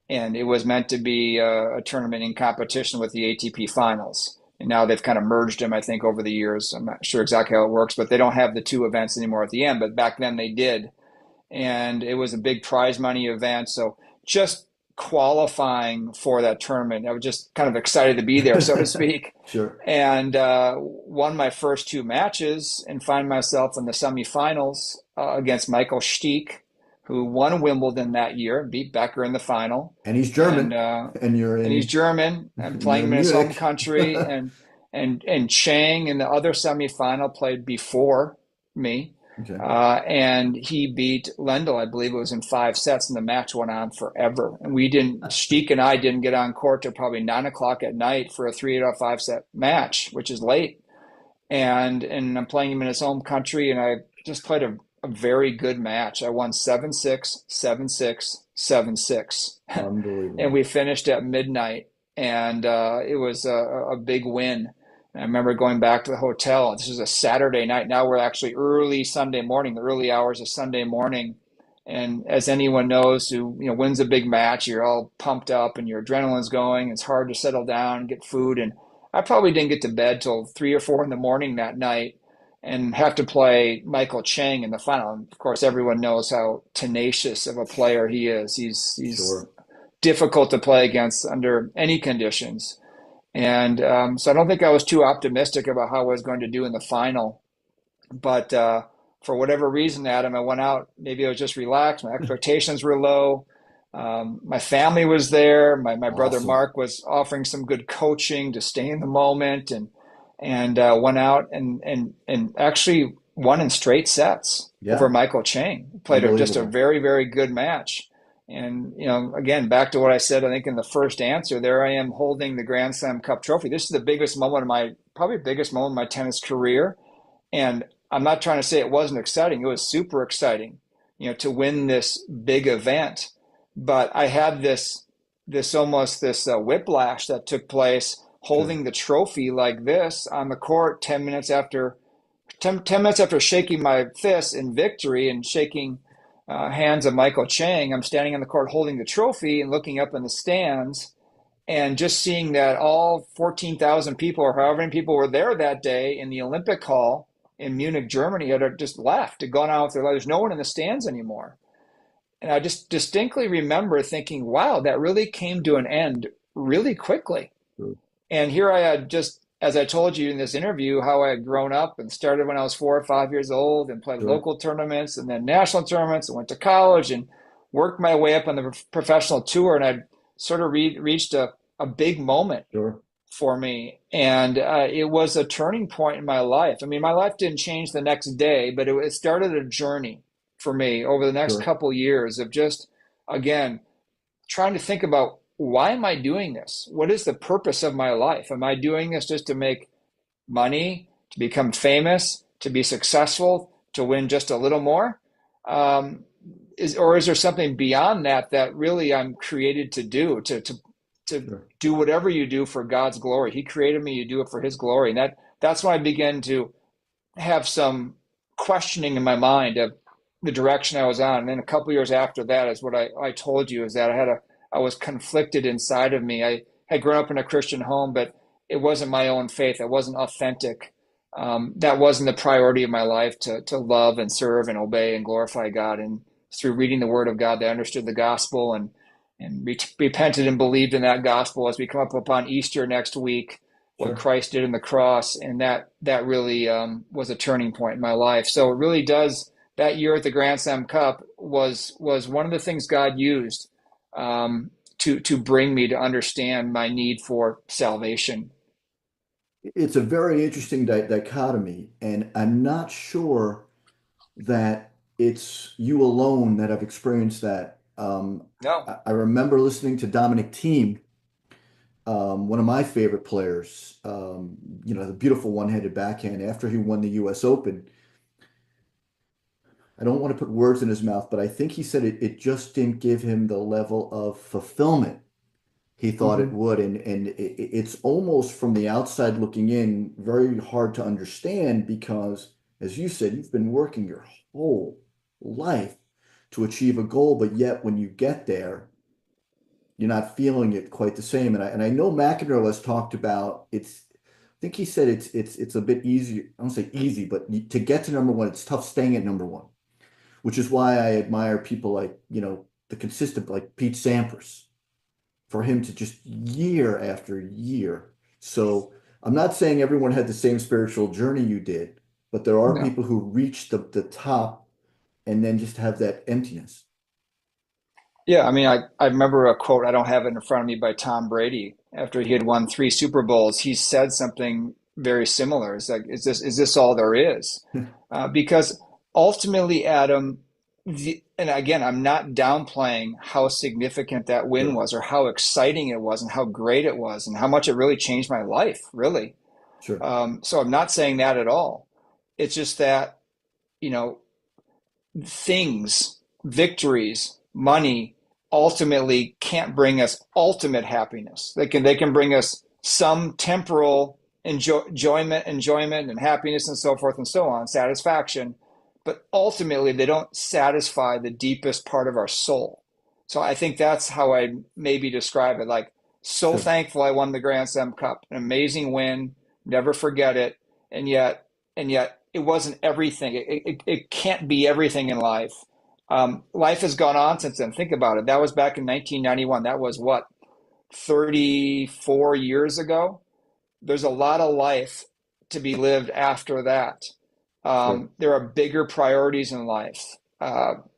and it was meant to be a tournament in competition with the ATP finals. And now they've kind of merged them, I think, over the years. I'm not sure exactly how it works, but they don't have the two events anymore at the end. But back then they did, and it was a big prize money event. So just qualifying for that tournament, I was just kind of excited to be there, so to speak. Sure. And won my first two matches and find myself in the semifinals against Michael Stich, who won Wimbledon that year, beat Becker in the final. And he's And German, and you're he's in German and you're playing him in in his home Munich. country. And Chang in the other semifinal played before me. Okay. And he beat Lendl, I believe it was in five sets, and the match went on forever. And Steek and I didn't get on court till probably 9 o'clock at night for a 3 out of 5 set match, which is late. And I'm playing him in his home country, and I just played a very good match. I won 7-6, 7-6, 7-6. And Unbelievable. we finished at midnight, and it was a big win. And I remember going back to the hotel. This was a Saturday night. Now we're actually early Sunday morning, the early hours of Sunday morning. And as anyone knows who wins a big match, you're all pumped up and your adrenaline's going. It's hard to settle down and get food. And I probably didn't get to bed till 3 or 4 in the morning that night, and have to play Michael Chang in the final. And of course, everyone knows how tenacious of a player he is. He's Sure. difficult to play against under any conditions. And so I don't think I was too optimistic about how I was going to do in the final. But for whatever reason, Adam, I went out. Maybe I was just relaxed. My expectations were low. My family was there. My brother Awesome. Mark was offering some good coaching to stay in the moment, and went out and actually won in straight sets over Yeah. Michael Chang. Played just a Unbelievable. very, very good match. And again, back to what I said, I think in the first answer, there I am holding the Grand Slam Cup trophy. This is the biggest moment of probably biggest moment of my tennis career. And I'm not trying to say it wasn't exciting. It was super exciting, to win this big event. But I had this whiplash that took place Sure. holding the trophy like this on the court 10 minutes after shaking my fist in victory and shaking hands of Michael Chang. I'm standing on the court holding the trophy and looking up in the stands, and just seeing that all 14,000 people or however many people were there that day in the Olympic Hall in Munich, Germany, had just left, had gone out with their lives. There's no one in the stands anymore. And I just distinctly remember thinking, wow, that really came to an end really quickly. Sure. And here I had just as I told you in this interview, how I had grown up and started when I was 4 or 5 years old and played Sure, local tournaments and then national tournaments and went to college and worked my way up on the professional tour. And I sort of reached a big moment sure, for me. And it was a turning point in my life. I mean, my life didn't change the next day, but it started a journey for me over the next sure, couple years of just, again, trying to think about why am I doing this? What is the purpose of my life? Am I doing this just to make money, to become famous, to be successful, to win just a little more? Um, is there something beyond that that really I'm created to do, to sure. do whatever you do for God's glory? He created me, you do it for his glory. And that's when I began to have some questioning in my mind of the direction I was on. And then a couple years after that is what I told you is that I was conflicted inside of me. I had grown up in a Christian home, but it wasn't my own faith. It wasn't authentic. That wasn't the priority of my life to love and serve and obey and glorify God. And through reading the Word of God, they understood the gospel and repented and believed in that gospel as we come up upon Easter next week, what Sure. Christ did in the cross, and that really was a turning point in my life. So it really does. That year at the Grand Slam Cup was one of the things God used to bring me to understand my need for salvation. It's a very interesting dichotomy, and I'm not sure that it's you alone that have experienced that. No, I remember listening to Dominic Thiem, one of my favorite players, the beautiful one-handed backhand after he won the US Open. I don't want to put words in his mouth, but I think he said it just didn't give him the level of fulfillment he thought it mm-hmm. would. And it's almost from the outside looking in, very hard to understand because, as you said, you've been working your whole life to achieve a goal, but yet when you get there, you're not feeling it quite the same. And I know McEnroe has talked about I think he said it's a bit easier. I don't say easy, but to get to number one, it's tough staying at number one, which is why I admire people like, the consistent like Pete Sampras for him to just year after year. So I'm not saying everyone had the same spiritual journey you did, but there are No. people who reach the top and then just have that emptiness. Yeah, I mean, I remember a quote, I don't have it in front of me, by Tom Brady after he had won 3 Super Bowls. He said something very similar. It's like, is this all there is? Because ultimately, Adam, and again, I'm not downplaying how significant that win Sure, was or how exciting it was and how great it was and how much it really changed my life, really. sure, So I'm not saying that at all. It's just that, you know, things, victories, money ultimately can't bring us ultimate happiness. They can bring us some temporal enjoyment and happiness and so forth and so on, satisfaction, but ultimately they don't satisfy the deepest part of our soul. So I think that's how I maybe describe it. Like, so sure. thankful I won the Grand Slam Cup, an amazing win, never forget it, and yet it wasn't everything. It can't be everything in life. Life has gone on since then. Think about it. That was back in 1991. That was what, 34 years ago? There's a lot of life to be lived after that. Sure, There are bigger priorities in life,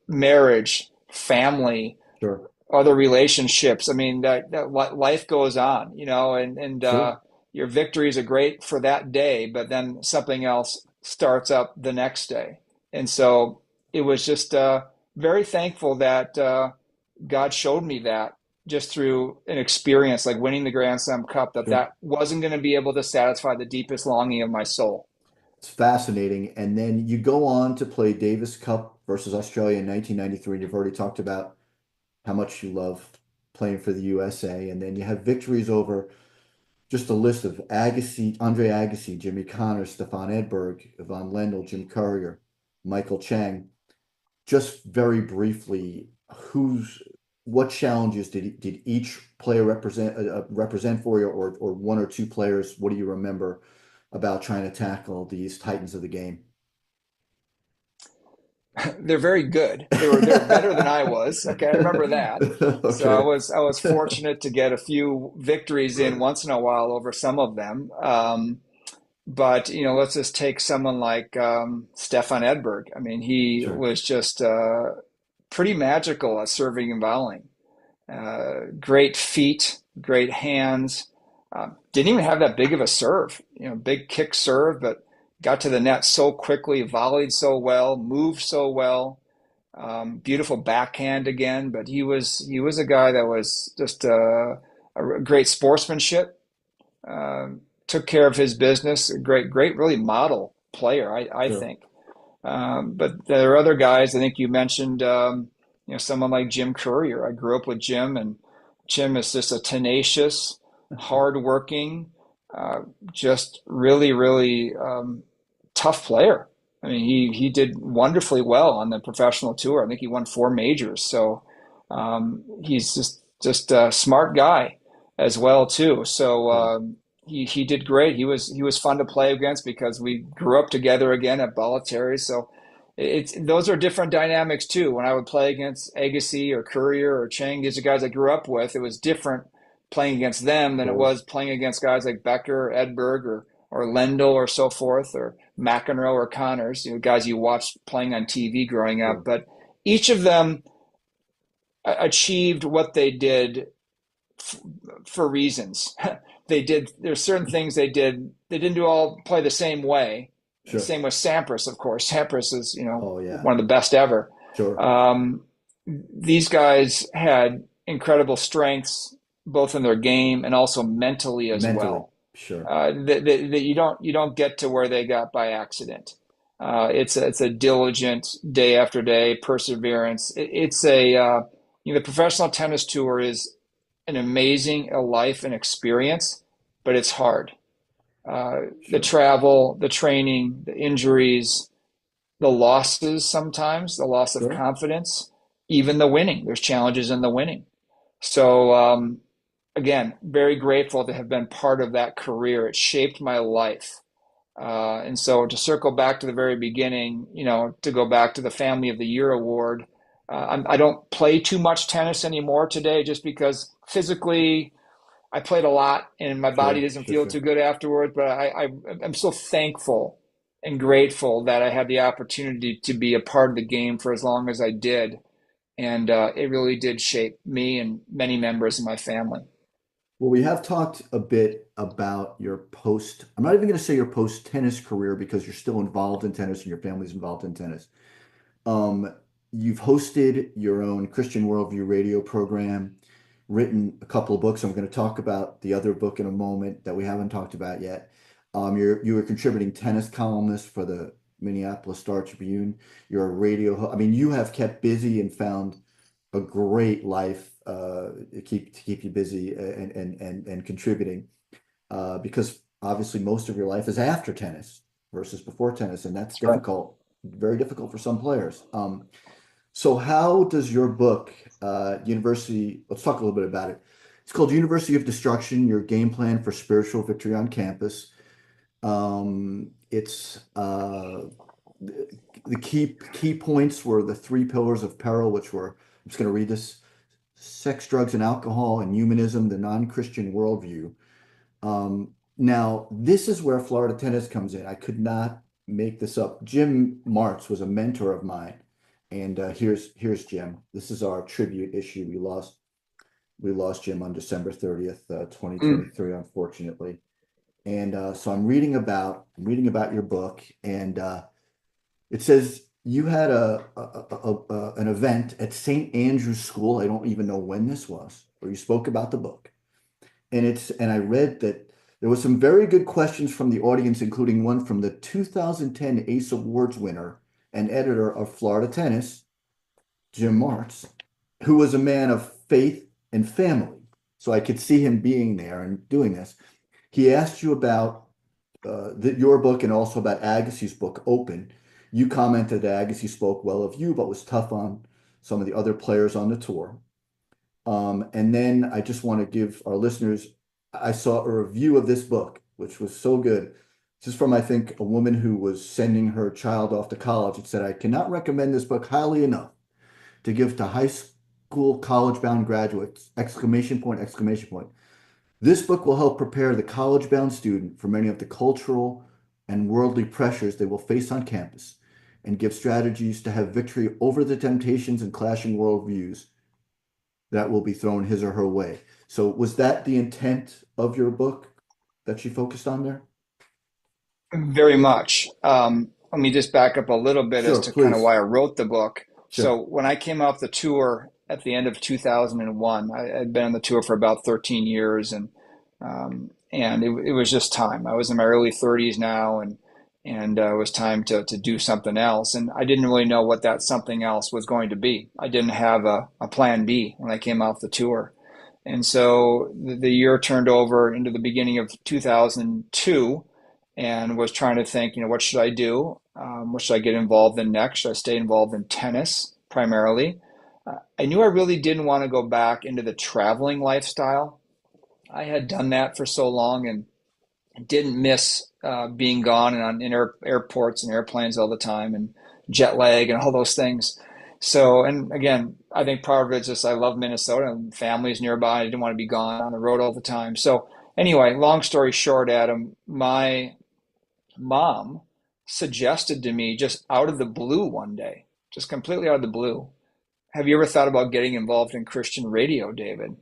marriage, family, sure, other relationships. I mean, that life goes on, and sure. your victories are great for that day, but then something else starts up the next day. And so it was just very thankful that God showed me that just through an experience like winning the Grand Slam Cup, that Sure. that wasn't going to be able to satisfy the deepest longing of my soul. It's fascinating. And then you go on to play Davis Cup versus Australia in 1993. And you've already talked about how much you love playing for the USA. And then you have victories over just a list of Agassi, Andre Agassi, Jimmy Connors, Stefan Edberg, Yvonne Lendl, Jim Courier, Michael Chang. Just very briefly, what challenges did each player represent for you, or one or two players? What do you remember about trying to tackle these titans of the game? They're very good. They were better than I was. Okay, I remember that. So Okay. I was fortunate to get a few victories in Right. once in a while over some of them. But let's just take someone like Stefan Edberg. I mean, he Sure. was just pretty magical at serving and volleying. Great feet, great hands. Didn't even have that big of a serve, big kick serve, but got to the net so quickly, volleyed so well, moved so well. Beautiful backhand again, but he was a guy that was just a great sportsmanship. Took care of his business. A great, really model player, I Sure. think. But there are other guys. I think you mentioned, someone like Jim Courier. I grew up with Jim, and Jim is just a tenacious, hardworking, uh, just really, really tough player. I mean, he did wonderfully well on the professional tour. I think he won four majors. So he's just a smart guy as well too. So Sure. he did great. He was fun to play against because we grew up together again at Bollettieri. So it's those are different dynamics too. When I would play against Agassi or Courier or Chang, these are guys I grew up with. It was different playing against them than it Sure. was playing against guys like Becker, Edberg, or Lendl or so forth, or McEnroe or Connors, guys you watched playing on TV growing up. Sure. But each of them achieved what they did for reasons. There's certain things they did. They didn't do all play the same way. Sure. Same with Sampras, of course. Sampras is, Oh yeah. one of the best ever. Sure. Um, these guys had incredible strengths, both in their game and also mentally as Mentally. well. Sure. That you don't get to where they got by accident. It's a diligent day after day perseverance. It's a the professional tennis tour is an amazing life and experience, but it's hard. The Sure. travel, the training, the injuries, the losses sometimes, the loss of Sure. confidence, even the winning. There's challenges in the winning. So again, very grateful to have been part of that career. It shaped my life. And so to circle back to the very beginning, to go back to the Family of the Year award, I don't play too much tennis anymore today just because physically I played a lot and my body Sure. doesn't Sure. feel Sure. too good afterwards. But I'm so thankful and grateful that I had the opportunity to be a part of the game for as long as I did. And it really did shape me and many members of my family. Well, we have talked a bit about your post, I'm not even going to say your post tennis career because you're still involved in tennis and your family's involved in tennis. Um, you've hosted your own Christian Worldview radio program, written a couple of books. I'm going to talk about the other book in a moment that we haven't talked about yet. You were contributing tennis columnist for the Minneapolis Star Tribune. You're a I mean, you have kept busy and found a great life to keep you busy and contributing because obviously most of your life is after tennis versus before tennis, and that's That's right. difficult, very difficult for some players. So how does your book, University, let's talk a little bit about it. It's called University of Destruction, Your Game Plan for Spiritual Victory on Campus. It's the key points were the three pillars of peril, which were, I'm just going to read this: sex, drugs, and alcohol, and humanism, the non-Christian worldview. Now, this is where Florida tennis comes in. I could not make this up. Jim Martz was a mentor of mine, and here's Jim. This is our tribute issue. We lost Jim on December 30th, Mm, 2023, unfortunately. And so I'm reading about your book, and it says you had an event at St. Andrew's School. I don't even know when this was, where you spoke about the book. And I read that there was some very good questions from the audience, including one from the 2010 Ace Awards winner and editor of Florida Tennis, Jim Martz, who was a man of faith and family. So I could see him being there and doing this. He asked you about your book and also about Agassi's book, Open. You commented that Agassi spoke well of you, but was tough on some of the other players on the tour. And then I just want to give our listeners, I saw a review of this book, which was so good. This is from, I think, a woman who was sending her child off to college and said, I cannot recommend this book highly enough to give to high school, college-bound graduates! Exclamation point, exclamation point. This book will help prepare the college-bound student for many of the cultural and worldly pressures they will face on campus and give strategies to have victory over the temptations and clashing worldviews that will be thrown his or her way. So was that the intent of your book that she focused on there? Very much. Let me just back up a little bit as Sure, to kind of please. why I wrote the book. Sure. So when I came off the tour at the end of 2001, I'd been on the tour for about 13 years, and it was just time. I was in my early 30s now, and it was time to do something else. And I didn't really know what that something else was going to be. I didn't have a plan B when I came off the tour. And so the year turned over into the beginning of 2002 and was trying to think, what should I do? What should I get involved in next? Should I stay involved in tennis primarily? I knew I really didn't want to go back into the traveling lifestyle. I had done that for so long and didn't miss being gone and airports and airplanes all the time and jet lag and all those things. So, and again, I think part of it's just I love Minnesota and family's nearby. I didn't want to be gone on the road all the time. So, anyway, long story short, Adam, my mom suggested to me just out of the blue one day, just completely out of the blue, have you ever thought about getting involved in Christian radio, David?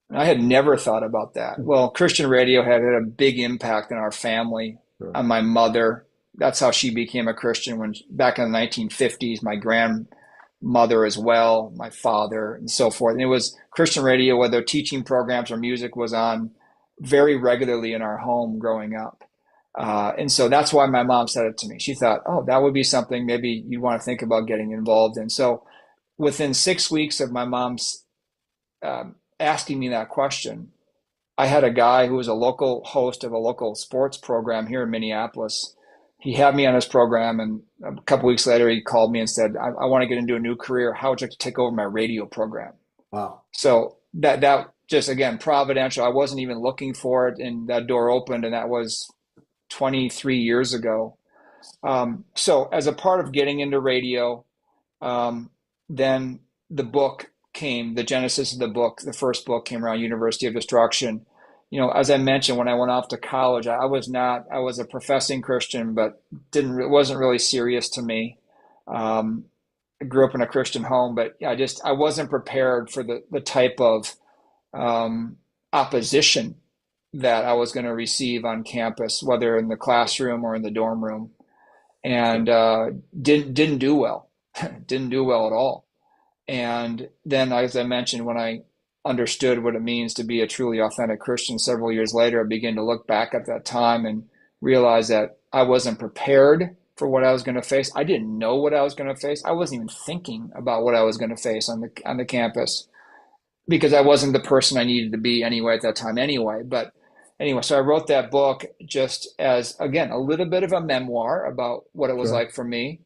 And I had never thought about that. Well, Christian radio had a big impact on our family, Sure. on my mother. That's how she became a Christian when back in the 1950s, my grandmother as well, my father, and so forth. And it was Christian radio, whether teaching programs or music was on very regularly in our home growing up. And so that's why my mom said it to me. She thought, oh, that would be something maybe you'd want to think about getting involved in. So within 6 weeks of my mom's asking me that question, I had a guy who was a local host of a local sports program here in Minneapolis. He had me on his program, and a couple weeks later, he called me and said, I want to get into a new career. How would you like to take over my radio program? Wow. So that just, again, providential. I wasn't even looking for it, and that door opened, and that was 23 years ago. So as a part of getting into radio, um, then the book came, the genesis of the book, the first book came around University of Destruction. As I mentioned, when I went off to college, I was a professing Christian, but it wasn't really serious to me. Um, I grew up in a Christian home, but I wasn't prepared for the type of um, opposition that I was going to receive on campus, whether in the classroom or in the dorm room, and Sure. didn't do well, didn't do well at all. And then, as I mentioned, when I understood what it means to be a truly authentic Christian several years later, I began to look back at that time and realize that I wasn't prepared for what I was going to face. I didn't know what I was going to face. I wasn't even thinking about what I was going to face on the campus because I wasn't the person I needed to be anyway at that time anyway. But anyway, so I wrote that book just as, again, a little bit of a memoir about what it was Sure. like for me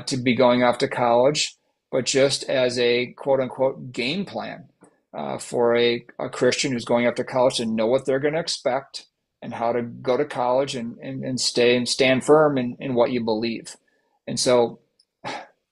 to be going off to college, but just as a quote unquote game plan for a Christian who's going off to college to know what they're going to expect and how to go to college and stay and stand firm in what you believe. And so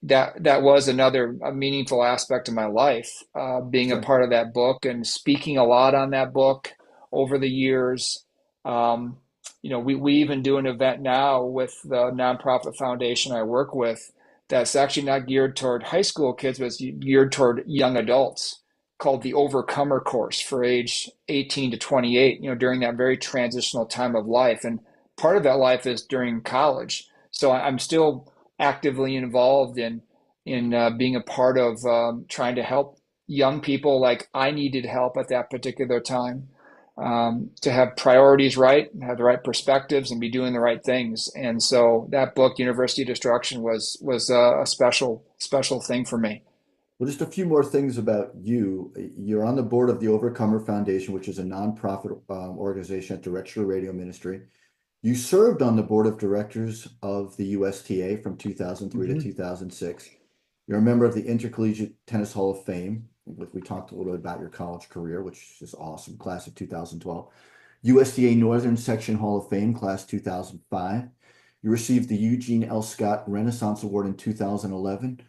that was another a meaningful aspect of my life, being a Sure. part of that book and speaking a lot on that book over the years. Um, we even do an event now with the nonprofit foundation I work with that's actually not geared toward high school kids, but it's geared toward young adults called the Overcomer Course for age 18 to 28, during that very transitional time of life. And part of that life is during college. So I'm still actively involved in being a part of trying to help young people like I needed help at that particular time, to have priorities right, have the right perspectives, and be doing the right things. And so that book, University of Destruction, was a special thing for me. Well, just a few more things about you. You're on the board of the Overcomer Foundation, which is a nonprofit organization that directs your radio ministry. You served on the board of directors of the USTA from 2003 to Mhm. 2006. You're a member of the Intercollegiate Tennis Hall of Fame. We talked a little bit about your college career, which is awesome, class of 2012. USDA Northern Section Hall of Fame, Class 2005. You received the Eugene L. Scott Renaissance Award in 2011,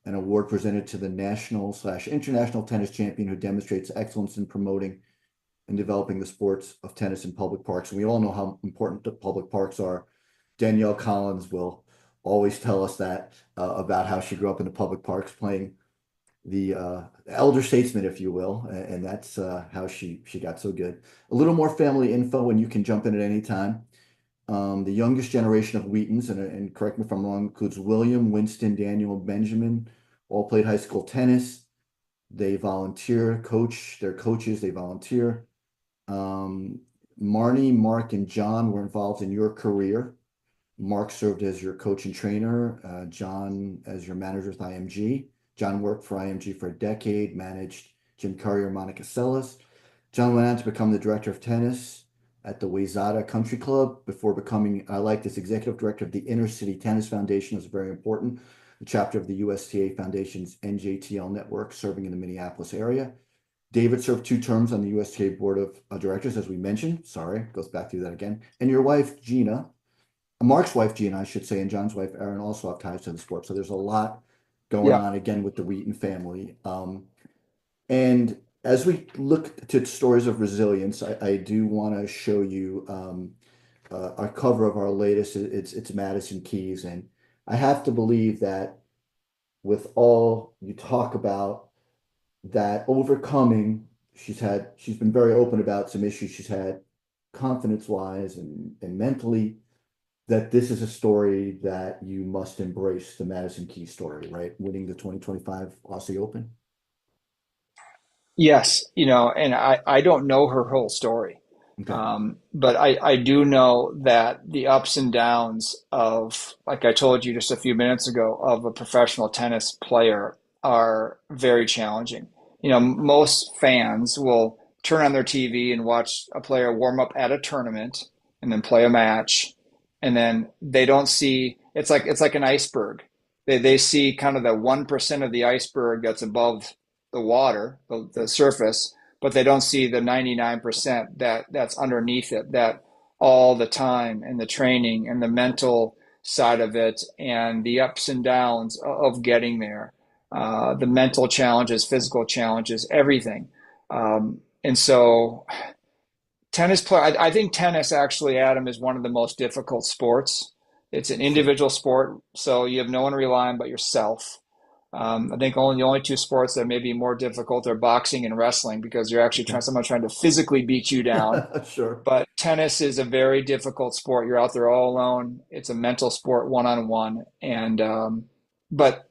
an award presented to the national/international tennis champion who demonstrates excellence in promoting and developing the sports of tennis in public parks. And we all know how important the public parks are. Danielle Collins will always tell us that about how she grew up in the public parks playing the elder statesman, if you will, and that's how she got so good. A little more family info, and you can jump in at any time. The youngest generation of Wheatons, and correct me if I'm wrong, includes William, Winston, Daniel, and Benjamin. All played high school tennis. They volunteer, coach. They're coaches. They volunteer. Um, Marnie, Mark, and John were involved in your career. Mark served as your coach and trainer, John as your manager with IMG. John worked for IMG for a decade, managed Jim Courier, Monica Seles. John went on to become the director of tennis at the Wayzata Country Club before becoming, I like this, executive director of the Inner City Tennis Foundation. Is very important, a chapter of the USTA Foundation's NJTL network serving in the Minneapolis area. David served 2 terms on the USTA Board of Directors, as we mentioned. Sorry, goes back through that again. And your wife, Gina, Mark's wife, Gina, I should say, and John's wife, Erin, also have ties to the sport. So there's a lot going Yeah. on again with the Wheaton family. And as we look to stories of resilience, I do want to show you our cover of our latest. It's Madison Keys, and I have to believe that with all you talk about that overcoming, she's been very open about some issues she's had confidence wise and mentally, that this is a story that you must embrace, the Madison Keys story, right? Winning the 2025 Aussie Open. Yes, and I don't know her whole story. Okay. But I do know that the ups and downs of, like I told you just a few minutes ago, of a professional tennis player are very challenging. Most fans will turn on their TV and watch a player warm up at a tournament and then play a match, and then they don't see it's like an iceberg. They see kind of the 1% of the iceberg that's above the water, the surface, but they don't see the 99% that's underneath it, that all the time and the training and the mental side of it and the ups and downs of getting there, the mental challenges, physical challenges, everything. And so tennis play, I think tennis actually, Adam, is one of the most difficult sports. It's an Sure. individual sport, so you have no one to rely on but yourself. I think the only 2 sports that may be more difficult are boxing and wrestling because you're actually Okay. someone trying to physically beat you down. Sure. But tennis is a very difficult sport. You're out there all alone. It's a mental sport, one on one, and but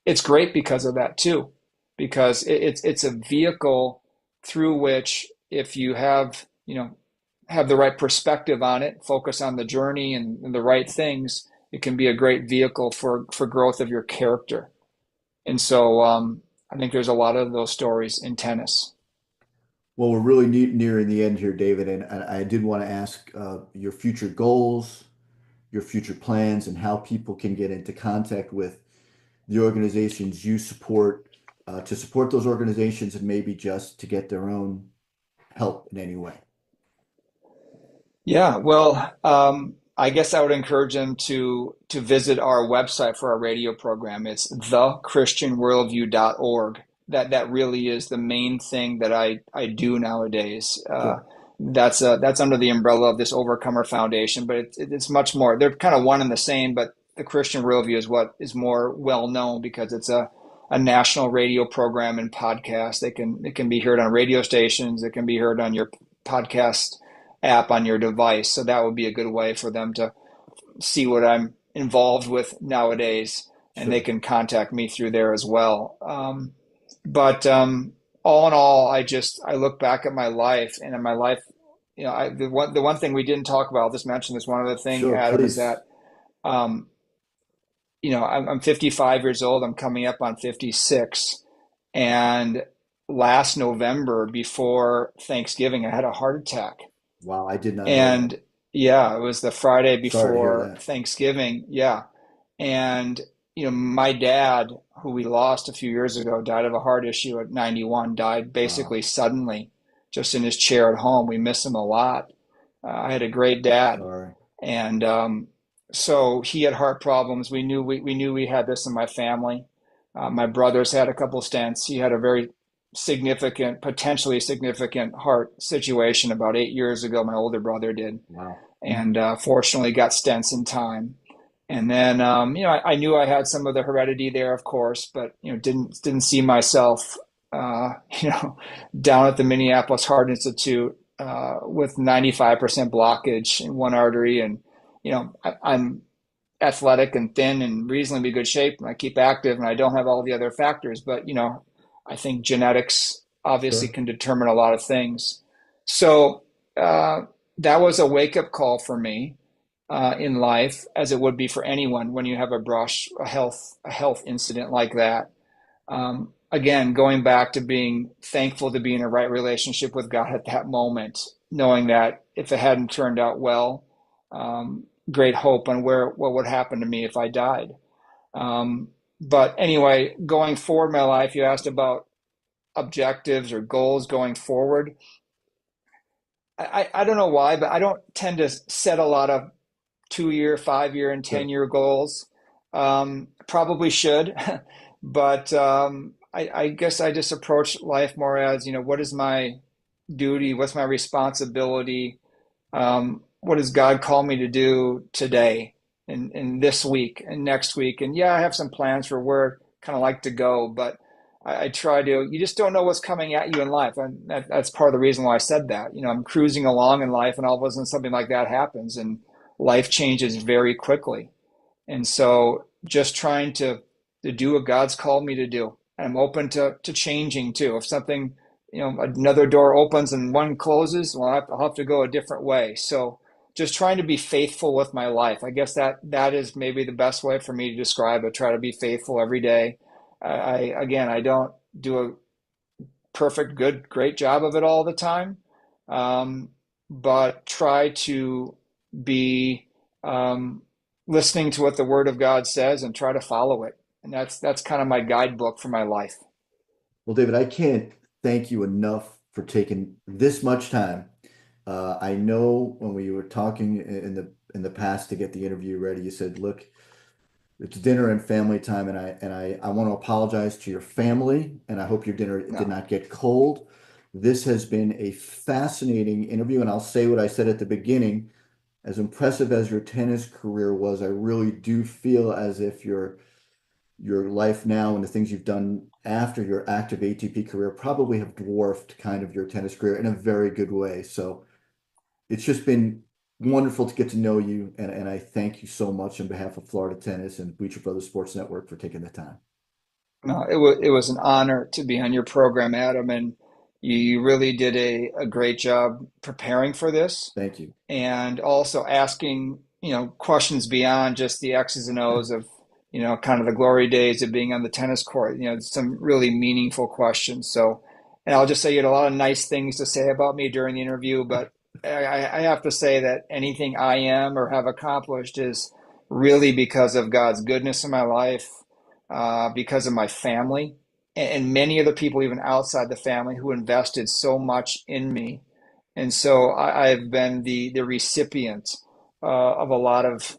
it's great because of that too, because it's a vehicle through which, if you have the right perspective on it, focus on the journey and the right things, it can be a great vehicle for growth of your character. And so I think there's a lot of those stories in tennis. Well, we're really nearing the end here, David, and I did want to ask your future goals, your future plans, and how people can get into contact with the organizations you support, to support those organizations and maybe just to get their own help in any way. Yeah, well, I guess I would encourage them to visit our website for our radio program. It's thechristianworldview.org. That really is the main thing that I do nowadays. Sure. That's under the umbrella of this Overcomer Foundation, but it's much more. They're kind of one and the same, but the Christian Worldview is what is more well known because it's a national radio program and podcast. It can be heard on radio stations. It can be heard on your podcast app on your device. So that would be a good way for them to see what I'm involved with nowadays, and they Sure. can contact me through there as well. But all in all, I look back at my life, and in my life, the one thing we didn't talk about, I'll just mention this one other thing, Sure, Adam, is please. that um, I'm 55 years old. I'm coming up on 56, and last November before Thanksgiving, I had a heart attack. Wow, I did not know that. And yeah, it was the Friday Sorry to hear before that. Thanksgiving. Yeah. And, my dad, who we lost a few years ago, died of a heart issue at 91, died Wow. basically suddenly, just in his chair at home. We miss him a lot. I had a great dad, Sorry. and so he had heart problems. We knew we had this in my family. My brothers had a couple stents. He had a very significant, potentially significant heart situation about 8 years ago. My older brother did, Wow. and fortunately got stents in time. And then, I knew I had some of the heredity there, of course, but didn't see myself, uh, you know, down at the Minneapolis Heart Institute with 95% blockage in one artery, and I'm athletic and thin and reasonably good shape, and I keep active, and I don't have all the other factors, but I think genetics obviously Sure. can determine a lot of things. So uh, that was a wake up call for me in life, as it would be for anyone when you have a health incident like that. Again, going back to being thankful to be in a right relationship with God at that moment, knowing that if it hadn't turned out well, great hope on what would happen to me if I died. But anyway, going forward in my life, you asked about objectives or goals going forward. I don't know why, but I don't tend to set a lot of 2 year, 5 year, and Sure. 10 year goals. Probably should, but I guess I just approach life more as, what is my duty? What's my responsibility? What does God call me to do today and this week and next week? And yeah, I have some plans for where I kind of like to go, but I try to, you just don't know what's coming at you in life. And that's part of the reason why I said that. I'm cruising along in life, and all of a sudden something like that happens, and life changes very quickly. And so just trying to do what God's called me to do. And I'm open to changing too. If something, another door opens and one closes, well, I'll have to go a different way. So just trying to be faithful with my life. I guess that is maybe the best way for me to describe it. Try to be faithful every day. I don't do a perfect, good, great job of it all the time, um, but try to be listening to what the Word of God says and try to follow it. And that's kind of my guidebook for my life. Well, David, I can't thank you enough for taking this much time. I know when we were talking in the past to get the interview ready, you said, "Look, it's dinner and family time," and I want to apologize to your family, and I hope your dinner did No, not get cold. This has been a fascinating interview, and I'll say what I said at the beginning. As impressive as your tennis career was, I really do feel as if your life now and the things you've done after your active ATP career probably have dwarfed kind of your tennis career in a very good way. So it's just been wonderful to get to know you. And I thank you so much on behalf of Florida Tennis and Bleacher Brothers Sports Network for taking the time. no, it was an honor to be on your program, Adam, and you really did a great job preparing for this, Thank you. and also asking, questions beyond just the X's and O's of, kind of the glory days of being on the tennis court, some really meaningful questions. So, and I'll just say you had a lot of nice things to say about me during the interview, but I have to say that anything I am or have accomplished is really because of God's goodness in my life, because of my family, and many of the people, even outside the family, who invested so much in me. And so I've been the recipient of a lot of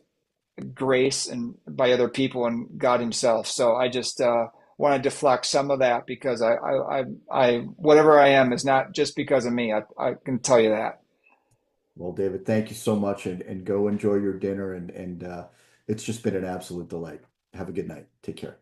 grace and by other people and God Himself. So I just want to deflect some of that, because whatever I am is not just because of me. I can tell you that. Well, David, thank you so much and go enjoy your dinner and it's just been an absolute delight. Have a good night. Take care.